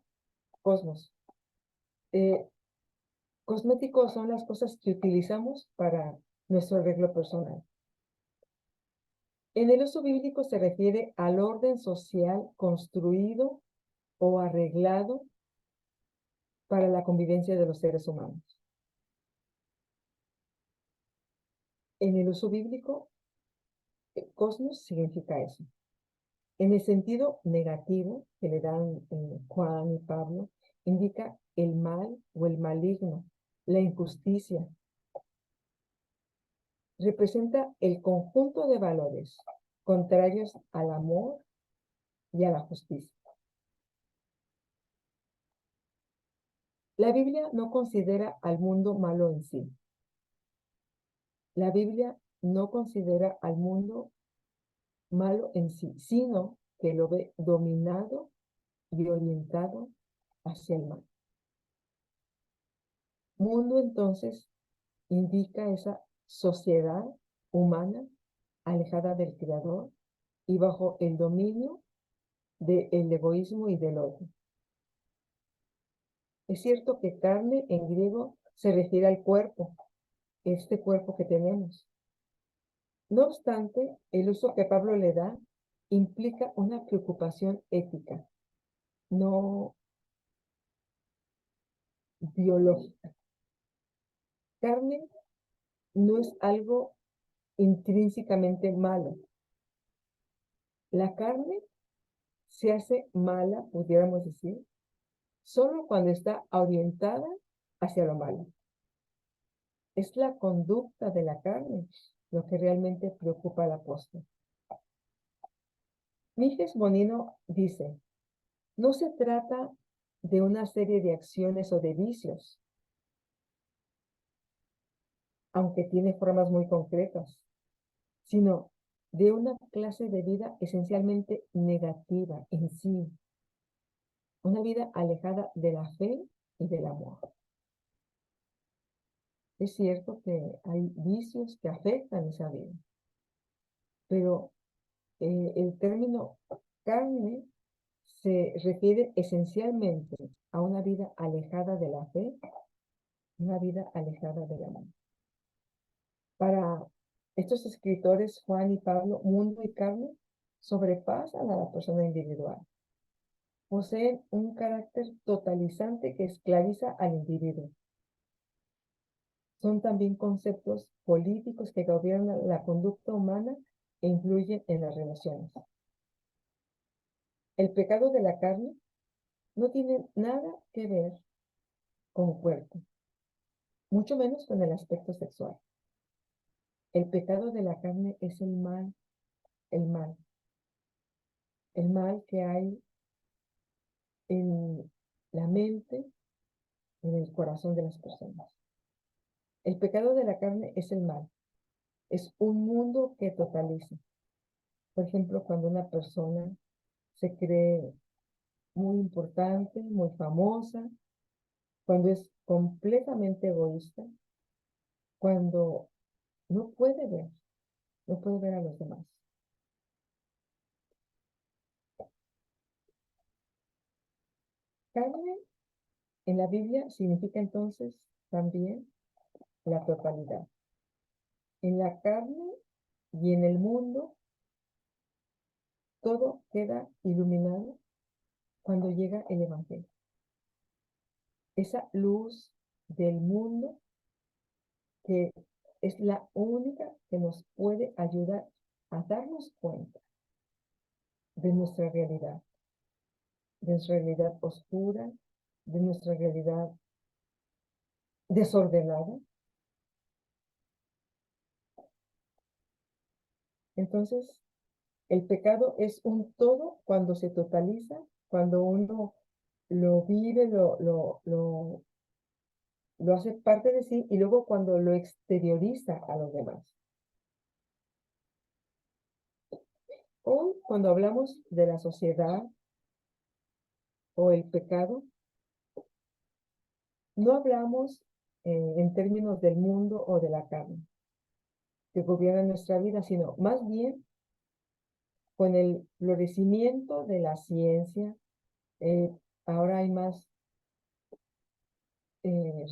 Cosméticos son las cosas que utilizamos para nuestro arreglo personal. En el uso bíblico se refiere al orden social construido o arreglado para la convivencia de los seres humanos. En el uso bíblico, cosmos significa eso. En el sentido negativo que le dan Juan y Pablo, indica el mal o el maligno, la injusticia. Representa el conjunto de valores contrarios al amor y a la justicia. La Biblia no considera al mundo malo en sí. La Biblia no considera al mundo malo en sí, sino que lo ve dominado y orientado hacia el mal. Mundo entonces indica esa sociedad humana alejada del Creador y bajo el dominio del egoísmo y del odio. Es cierto que carne en griego se refiere al cuerpo, este cuerpo que tenemos. No obstante, el uso que Pablo le da implica una preocupación ética, no biológica. Carne no es algo intrínsecamente malo. La carne se hace mala, pudiéramos decir, solo cuando está orientada hacia lo malo. Es la conducta de la carne lo que realmente preocupa al apóstol. Mijes Bonino dice, no se trata de una serie de acciones o de vicios, aunque tiene formas muy concretas, sino de una clase de vida esencialmente negativa en sí, una vida alejada de la fe y del amor. Es cierto que hay vicios que afectan esa vida, pero el término carne se refiere esencialmente a una vida alejada de la fe, una vida alejada del amor. Para estos escritores, Juan y Pablo, mundo y carne sobrepasan a la persona individual. Poseen un carácter totalizante que esclaviza al individuo. Son también conceptos políticos que gobiernan la conducta humana e influyen en las relaciones. El pecado de la carne no tiene nada que ver con cuerpo, mucho menos con el aspecto sexual. El pecado de la carne es el mal, el mal, el mal que hay en la mente, en el corazón de las personas. El pecado de la carne es el mal, es un mundo que totaliza. Por ejemplo, cuando una persona se cree muy importante, muy famosa, cuando es completamente egoísta, cuando no puede ver, no puede ver a los demás. Carne en la Biblia significa entonces también la totalidad. En la carne y en el mundo todo queda iluminado cuando llega el Evangelio. Esa luz del mundo que es la única que nos puede ayudar a darnos cuenta de nuestra realidad oscura, de nuestra realidad desordenada. Entonces, el pecado es un todo cuando se totaliza, cuando uno lo vive, lo hace parte de sí y luego cuando lo exterioriza a los demás. Hoy, cuando hablamos de la sociedad o el pecado, no hablamos en términos del mundo o de la carne que gobierna nuestra vida, sino más bien con el florecimiento de la ciencia. Ahora hay más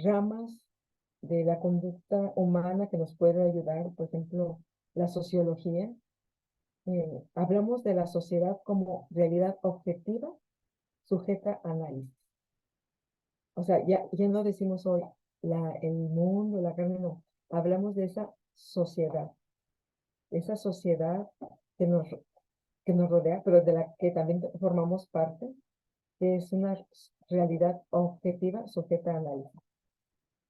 ramas de la conducta humana que nos pueden ayudar, por ejemplo, la sociología. Hablamos de la sociedad como realidad objetiva sujeta a análisis. O sea, ya no decimos hoy el mundo, la carne, no. Hablamos de esa sociedad que nos, que nos rodea, pero de la que también formamos parte, que es una realidad objetiva sujeta a análisis.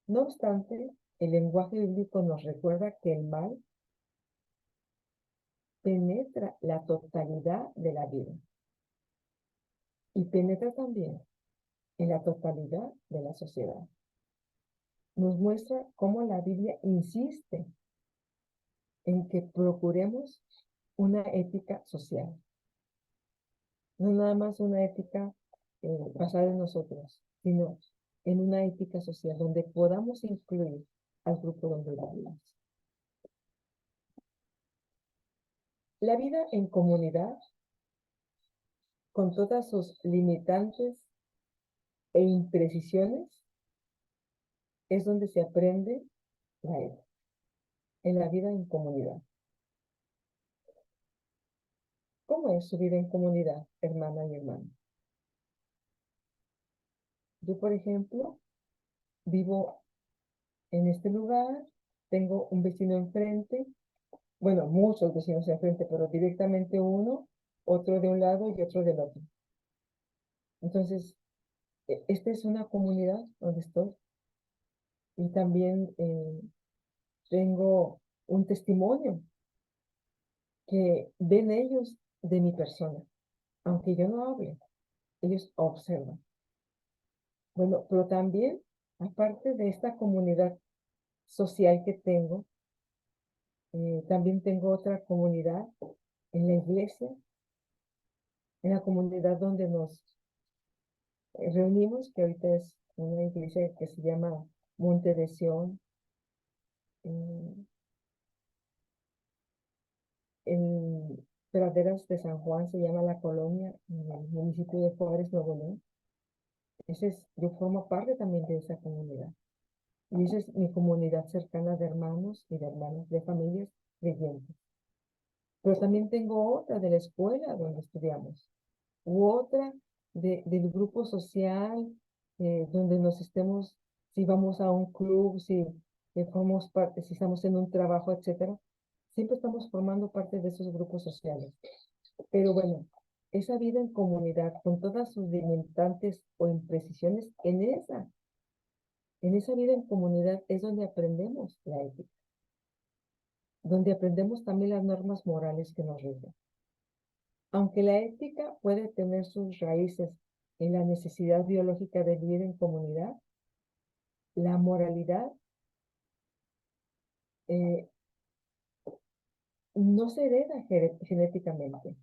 No obstante, el lenguaje bíblico nos recuerda que el mal penetra la totalidad de la vida y penetra también en la totalidad de la sociedad. Nos muestra cómo la Biblia insiste en que procuremos una ética social, no nada más una ética basada en nosotros, sino en una ética social donde podamos incluir al grupo donde vivimos. La vida en comunidad, con todas sus limitantes e imprecisiones, es donde se aprende la ética, en la vida en comunidad. ¿Cómo es su vida en comunidad, hermana y hermano? Yo, por ejemplo, vivo en este lugar, tengo un vecino enfrente, bueno, muchos vecinos enfrente, pero directamente uno, otro de un lado y otro del otro. Entonces, esta es una comunidad donde estoy y también tengo un testimonio que ven ellos de mi persona, aunque yo no hable, ellos observan. Bueno, pero también, aparte de esta comunidad social que tengo, también tengo otra comunidad en la iglesia, en la comunidad donde nos reunimos, que ahorita es una iglesia que se llama Monte de Sión, en, en Praderas de San Juan, se llama la colonia, en el municipio de Juárez, Nuevo León. Yo formo parte también de esa comunidad. Y esa es mi comunidad cercana de hermanos y de hermanas, de familias creyentes. Pero también tengo otra de la escuela donde estudiamos, u otra del grupo social, donde nos estemos, si vamos a un club, si formamos parte, si estamos en un trabajo, etcétera. Siempre estamos formando parte de esos grupos sociales. Pero bueno, esa vida en comunidad, con todas sus limitantes o imprecisiones, en esa vida en comunidad es donde aprendemos la ética, donde aprendemos también las normas morales que nos rigen. Aunque la ética puede tener sus raíces en la necesidad biológica de vivir en comunidad, la moralidad eh, no se hereda genéticamente.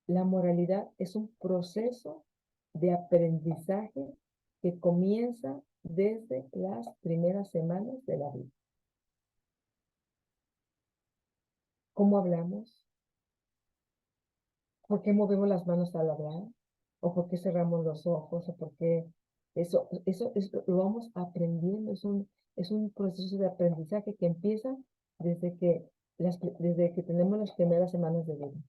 La moralidad es un proceso de aprendizaje que comienza desde las primeras semanas de la vida. ¿Cómo hablamos? ¿Por qué movemos las manos al hablar? ¿O por qué cerramos los ojos? ¿O por qué eso lo vamos aprendiendo? Es un proceso de aprendizaje que empieza desde desde que tenemos las primeras semanas de vida.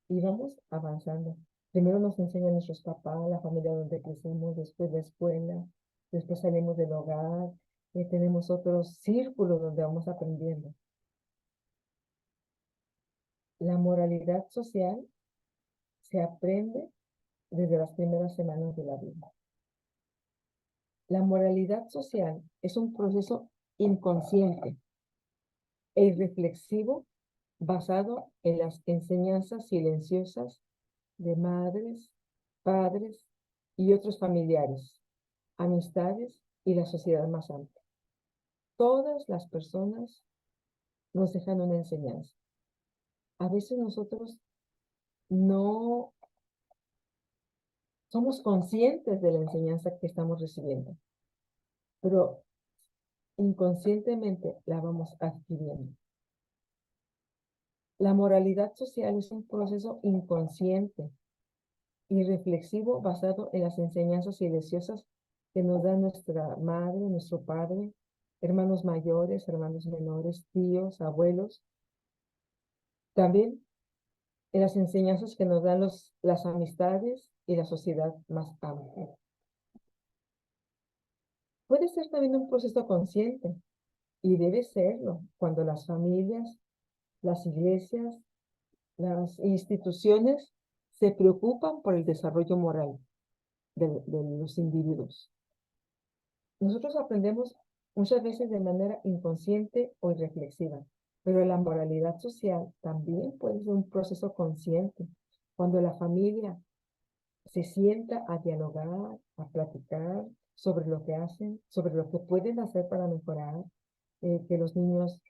Y vamos avanzando. Primero nos enseñan nuestros papás, la familia donde crecimos, después la escuela, después salimos del hogar, tenemos otros círculos donde vamos aprendiendo. La moralidad social se aprende desde las primeras semanas de la vida. La moralidad social es un proceso inconsciente e irreflexivo basado en las enseñanzas silenciosas de madres, padres y otros familiares, amistades y la sociedad más amplia. Todas las personas nos dejan una enseñanza. A veces nosotros no somos conscientes de la enseñanza que estamos recibiendo, pero inconscientemente la vamos adquiriendo. La moralidad social es un proceso inconsciente y reflexivo basado en las enseñanzas silenciosas que nos da nuestra madre, nuestro padre, hermanos mayores, hermanos menores, tíos, abuelos. También en las enseñanzas que nos dan las amistades y la sociedad más amplia. Puede ser también un proceso consciente y debe serlo cuando las familias, las iglesias, las instituciones se preocupan por el desarrollo moral de los individuos. Nosotros aprendemos muchas veces de manera inconsciente o irreflexiva, pero la moralidad social también puede ser un proceso consciente. Cuando la familia se sienta a dialogar, a platicar sobre lo que hacen, sobre lo que pueden hacer para mejorar, que los niños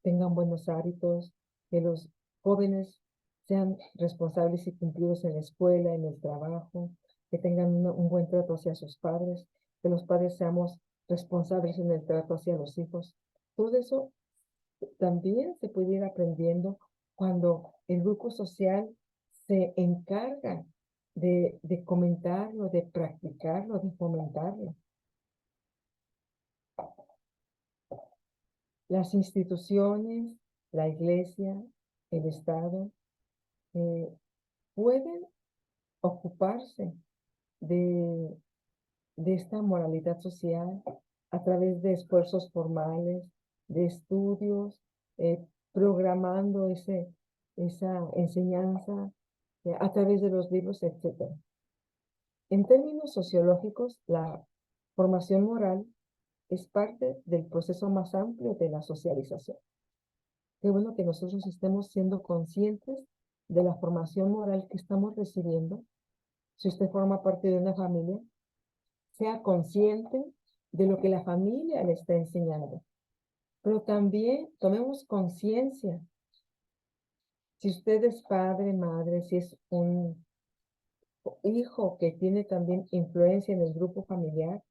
tengan buenos hábitos, que los jóvenes sean responsables y cumplidos en la escuela, en el trabajo, que tengan un buen trato hacia sus padres, que los padres seamos responsables en el trato hacia los hijos. Todo eso también se puede ir aprendiendo cuando el grupo social se encarga de comentarlo, de practicarlo, de fomentarlo. Las instituciones, la iglesia, el Estado, pueden ocuparse de, de esta moralidad social a través de esfuerzos formales, de estudios, programando esa enseñanza a través de los libros, etc. En términos sociológicos, la formación moral es parte del proceso más amplio de la socialización. Qué bueno que nosotros estemos siendo conscientes de la formación moral que estamos recibiendo. Si usted forma parte de una familia, sea consciente de lo que la familia le está enseñando. Pero también tomemos conciencia. Si usted es padre, madre, si es un hijo que tiene también influencia en el grupo familiar,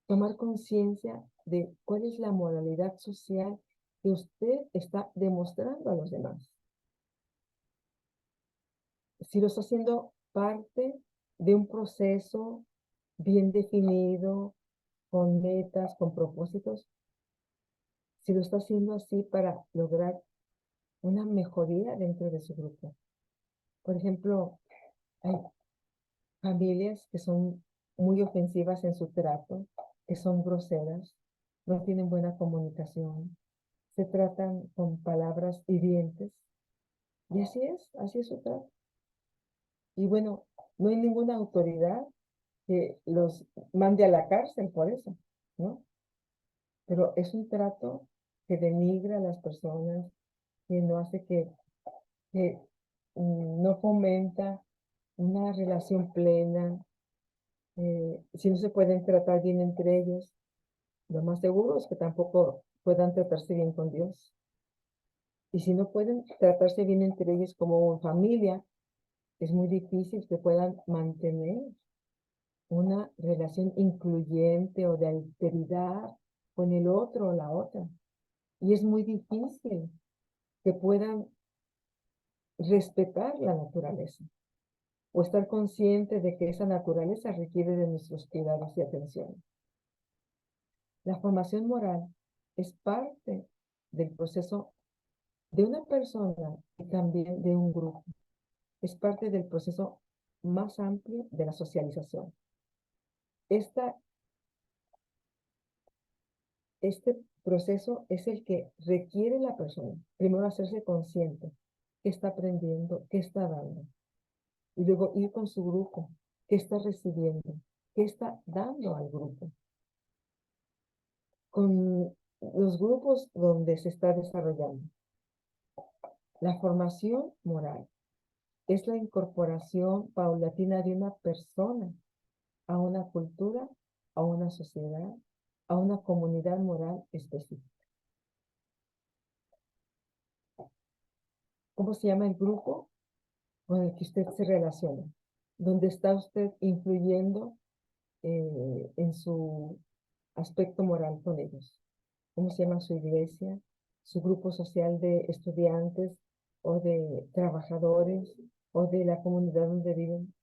tomar conciencia de cuál es la moralidad social que usted está demostrando a los demás. Si lo está haciendo parte de un proceso bien definido, con metas, con propósitos, si lo está haciendo así para lograr una mejoría dentro de su grupo. Por ejemplo, hay familias que son muy ofensivas en su trato, que son groseras, no tienen buena comunicación, se tratan con palabras hirientes. Y así es su trato. Y bueno, no hay ninguna autoridad que los mande a la cárcel por eso, ¿no? Pero es un trato que denigra a las personas, que no hace que no fomenta una relación plena. Si no se pueden tratar bien entre ellos, lo más seguro es que tampoco puedan tratarse bien con Dios. Y si no pueden tratarse bien entre ellos como familia, es muy difícil que puedan mantener una relación incluyente o de alteridad con el otro o la otra. Y es muy difícil que puedan respetar la naturaleza o estar conscientes de que esa naturaleza requiere de nuestros cuidados y atención. La formación moral es parte del proceso de una persona y también de un grupo. Es parte del proceso más amplio de la socialización. Este proceso es el que requiere la persona. Primero hacerse consciente qué está aprendiendo, qué está dando. Y luego ir con su grupo, qué está recibiendo, qué está dando al grupo. Con los grupos donde se está desarrollando. La formación moral es la incorporación paulatina de una persona a una cultura, a una sociedad, a una comunidad moral específica. ¿Cómo se llama el grupo con el que usted se relaciona? ¿Dónde está usted influyendo en su aspecto moral con ellos? ¿Cómo se llama su iglesia, su grupo social de estudiantes o de trabajadores o de la comunidad donde viven?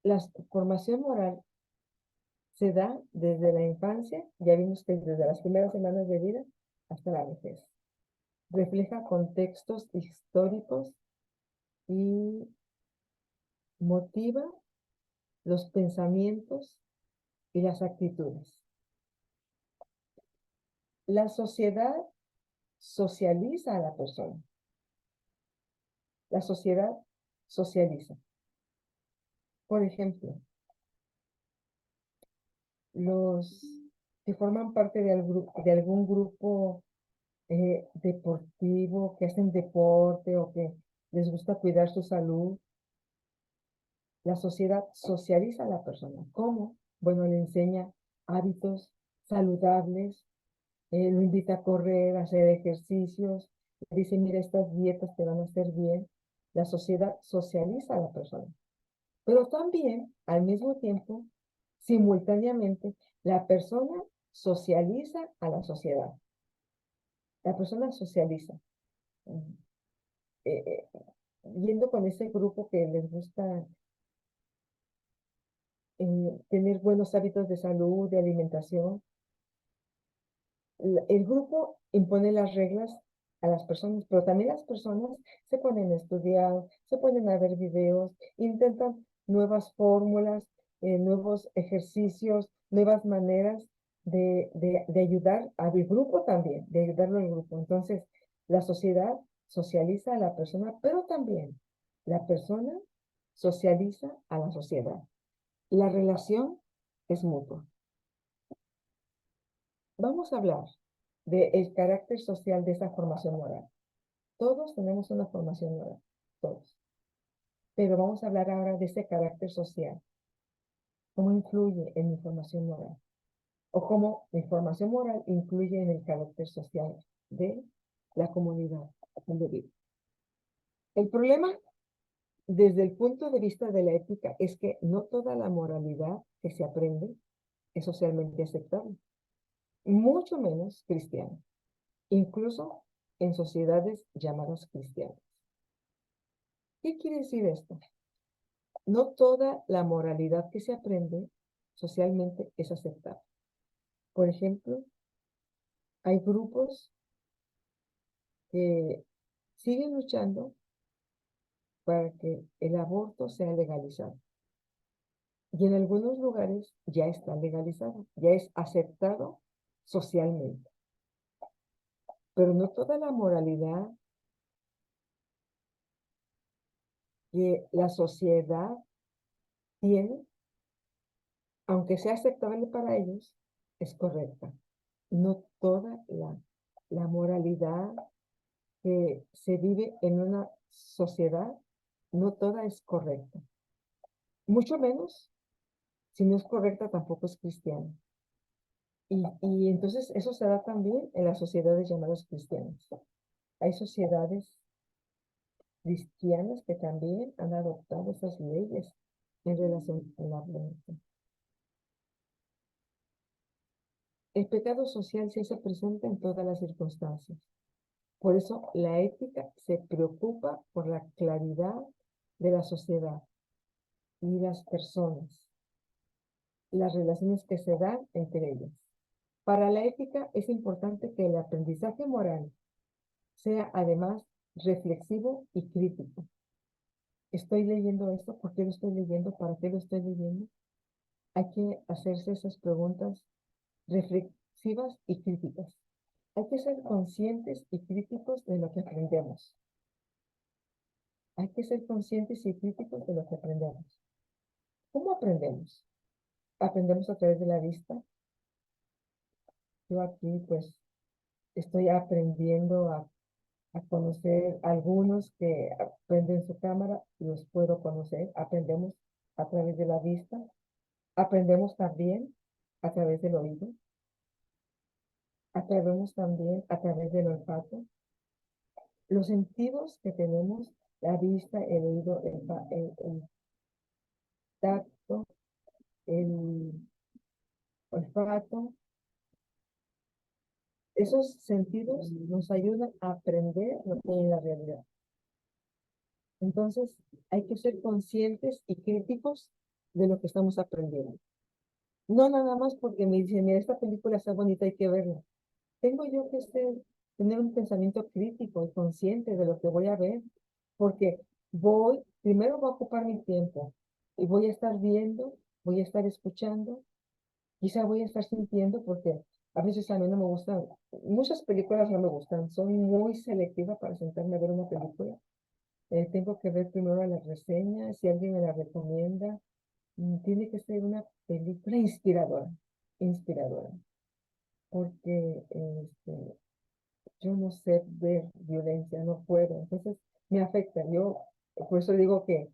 La formación moral se da desde la infancia, ya vimos que desde las primeras semanas de vida hasta la vejez. Refleja contextos históricos y motiva los pensamientos y las actitudes. La sociedad socializa a la persona. La sociedad socializa. Por ejemplo, los que forman parte de algún grupo deportivo, que hacen deporte o que les gusta cuidar su salud, la sociedad socializa a la persona. ¿Cómo? Bueno, le enseña hábitos saludables, lo invita a correr, a hacer ejercicios, le dice, mira, estas dietas te van a hacer bien. La sociedad socializa a la persona. Pero también, al mismo tiempo, simultáneamente, la persona socializa a la sociedad. La persona socializa. Eh, eh, Yendo con ese grupo que les gusta tener buenos hábitos de salud, de alimentación, el grupo impone las reglas a las personas, pero también las personas se ponen a estudiar, se ponen a ver videos, intentan nuevas fórmulas, nuevos ejercicios, nuevas maneras de ayudar al grupo también, de ayudarlo al grupo. Entonces, la sociedad socializa a la persona, pero también la persona socializa a la sociedad. La relación es mutua. Vamos a hablar del carácter social de esa formación moral. Todos tenemos una formación moral, todos. Pero vamos a hablar ahora de ese carácter social. ¿Cómo influye en mi formación moral? O cómo mi formación moral influye en el carácter social de la comunidad donde vivo. El problema, desde el punto de vista de la ética, es que no toda la moralidad que se aprende es socialmente aceptable, mucho menos cristiana, incluso en sociedades llamadas cristianas. ¿Qué quiere decir esto? No toda la moralidad que se aprende socialmente es aceptable. Por ejemplo, hay grupos que siguen luchando para que el aborto sea legalizado. Y en algunos lugares ya está legalizado, ya es aceptado socialmente. Pero no toda la moralidad que la sociedad tiene, aunque sea aceptable para ellos, es correcta. No toda la moralidad que se vive en una sociedad, no toda es correcta. Mucho menos, si no es correcta, tampoco es cristiana. Y entonces eso se da también en las sociedades llamadas cristianas. Hay sociedades cristianas que también han adoptado esas leyes en relación a la aborto. El pecado social sí se presenta en todas las circunstancias. Por eso la ética se preocupa por la claridad de la sociedad y las personas, las relaciones que se dan entre ellas. Para la ética es importante que el aprendizaje moral sea además reflexivo y crítico. ¿Estoy leyendo esto? ¿Por qué lo estoy leyendo? ¿Para qué lo estoy leyendo? Hay que hacerse esas preguntas reflexivas y críticas. Hay que ser conscientes y críticos de lo que aprendemos. Hay que ser conscientes y críticos de lo que aprendemos. ¿Cómo aprendemos? Aprendemos a través de la vista. Yo aquí pues estoy aprendiendo a conocer algunos que prenden su cámara, los puedo conocer. Aprendemos a través de la vista. Aprendemos también a través del oído. Aprendemos también a través del olfato. Los sentidos que tenemos, la vista, el oído, el tacto, el olfato, esos sentidos nos ayudan a aprender lo que hay en la realidad. Entonces, hay que ser conscientes y críticos de lo que estamos aprendiendo. No nada más porque me dicen, mira, esta película está bonita, hay que verla. Tengo yo que tener un pensamiento crítico y consciente de lo que voy a ver, porque primero voy a ocupar mi tiempo y voy a estar viendo, voy a estar escuchando, quizá voy a estar sintiendo, porque a veces a mí no me gustan, muchas películas no me gustan, soy muy selectiva para sentarme a ver una película. Tengo que ver primero las reseñas, si alguien me la recomienda. Tiene que ser una película inspiradora, inspiradora, porque yo no sé ver violencia, no puedo, entonces me afecta. Yo por eso digo que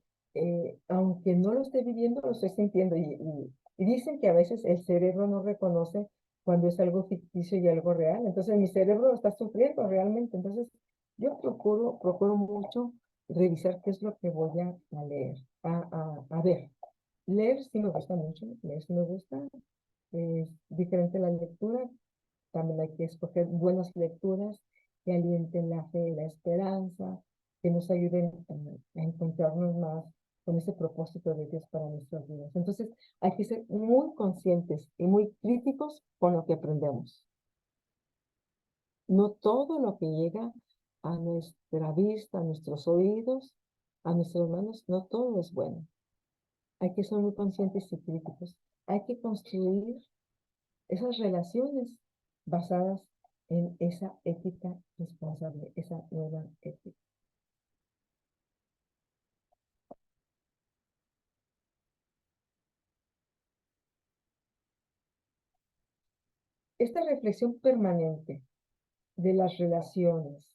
aunque no lo esté viviendo, lo estoy sintiendo. Y dicen que a veces el cerebro no reconoce cuando es algo ficticio y algo real. Entonces mi cerebro está sufriendo realmente. Entonces yo procuro mucho revisar qué es lo que voy a leer, a ver. Leer sí me gusta mucho, leer sí me gusta. Es diferente la lectura. También hay que escoger buenas lecturas que alienten la fe y la esperanza, que nos ayuden a encontrarnos más con ese propósito de Dios para nuestras vidas. Entonces, hay que ser muy conscientes y muy críticos con lo que aprendemos. No todo lo que llega a nuestra vista, a nuestros oídos, a nuestras manos, no todo es bueno. Hay que ser muy conscientes y críticos. Hay que construir esas relaciones basadas en esa ética responsable, esa nueva ética. Esta reflexión permanente de las relaciones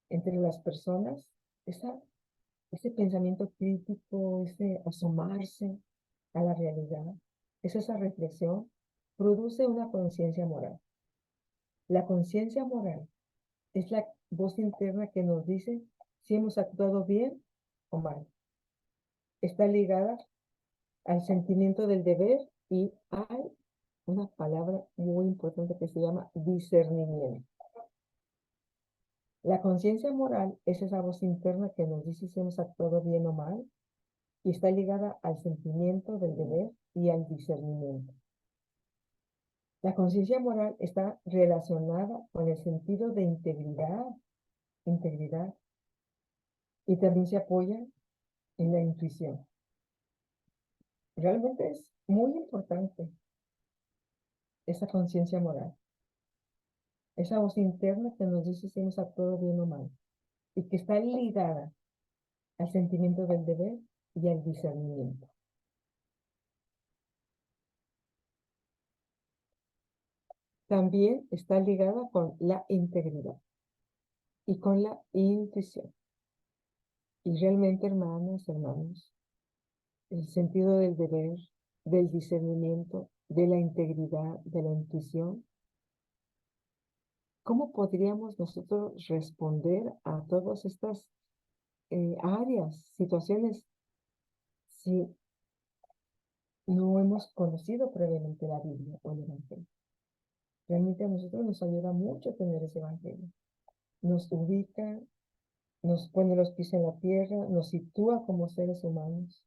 entre las personas, ese pensamiento crítico, ese asomarse a la realidad, esa reflexión, produce una conciencia moral. La conciencia moral es la voz interna que nos dice si hemos actuado bien o mal. Está ligada al sentimiento del deber y hay una palabra muy importante que se llama discernimiento. La conciencia moral es esa voz interna que nos dice si hemos actuado bien o mal y está ligada al sentimiento del deber y al discernimiento. La conciencia moral está relacionada con el sentido de integridad, y también se apoya en la intuición. Realmente es muy importante esa conciencia moral, esa voz interna que nos dice si hemos actuado bien o mal y que está ligada al sentimiento del deber y al discernimiento. También está ligada con la integridad y con la intuición. Y realmente, hermanos, el sentido del deber, del discernimiento, de la integridad, de la intuición, ¿cómo podríamos nosotros responder a todas estas áreas, situaciones, si no hemos conocido previamente la Biblia o el Evangelio? Realmente a nosotros nos ayuda mucho tener ese Evangelio. Nos ubica, nos pone los pies en la tierra, nos sitúa como seres humanos,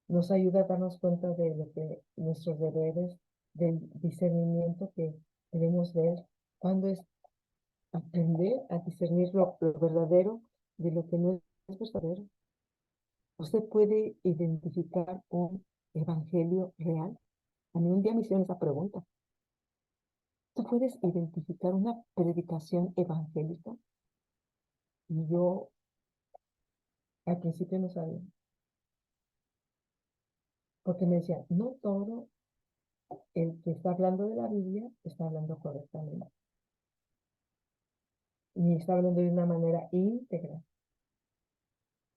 nos ayuda a darnos cuenta de lo que nuestros deberes, del discernimiento que debemos ver, cuando es aprender a discernir lo verdadero de lo que no es verdadero. Usted puede identificar un evangelio real. A mí un día me hicieron esa pregunta. ¿Tú puedes identificar una predicación evangélica? Y yo al principio no sabía. Porque me decían, no todo el que está hablando de la Biblia está hablando correctamente. Ni está hablando de una manera íntegra.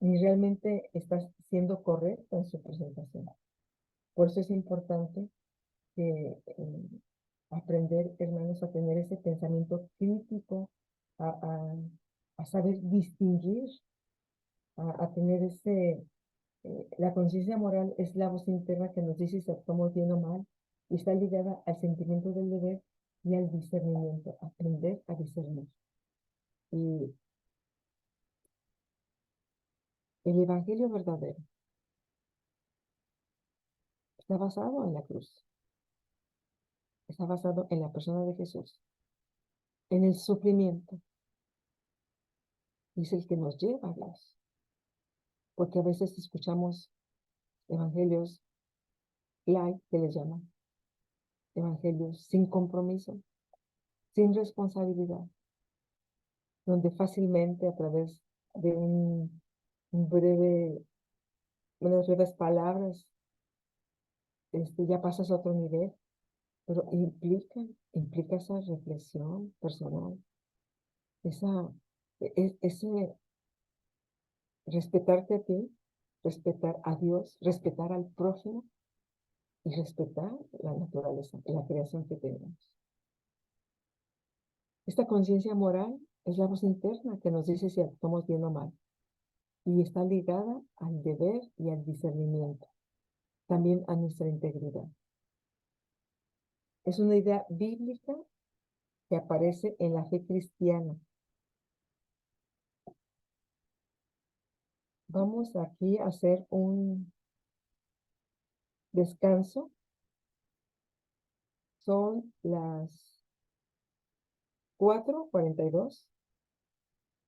Ni realmente está siendo correcto en su presentación. Por eso es importante que aprender, hermanos, a tener ese pensamiento crítico, a, a, a saber distinguir, a tener la conciencia moral es la voz interna que nos dice si actuamos bien o mal, y está ligada al sentimiento del deber y al discernimiento, aprender a discernir. Y el evangelio verdadero está basado en la cruz, está basado en la persona de Jesús, en el sufrimiento, y es el que nos lleva a Dios. Porque a veces escuchamos evangelios light, que les llaman, evangelios sin compromiso, sin responsabilidad, donde fácilmente a través de unas breves palabras, ya pasas a otro nivel, pero implica esa reflexión personal, ese respetarte a ti, respetar a Dios, respetar al prójimo y respetar la naturaleza, la creación que tenemos. Esta conciencia moral es la voz interna que nos dice si actuamos bien o mal y está ligada al deber y al discernimiento, también a nuestra integridad. Es una idea bíblica que aparece en la fe cristiana. Vamos aquí a hacer un descanso. Son las 4:42.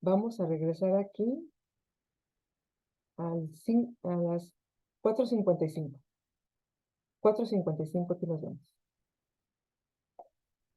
Vamos a regresar aquí a las 4:55. 4:55 aquí nos vemos.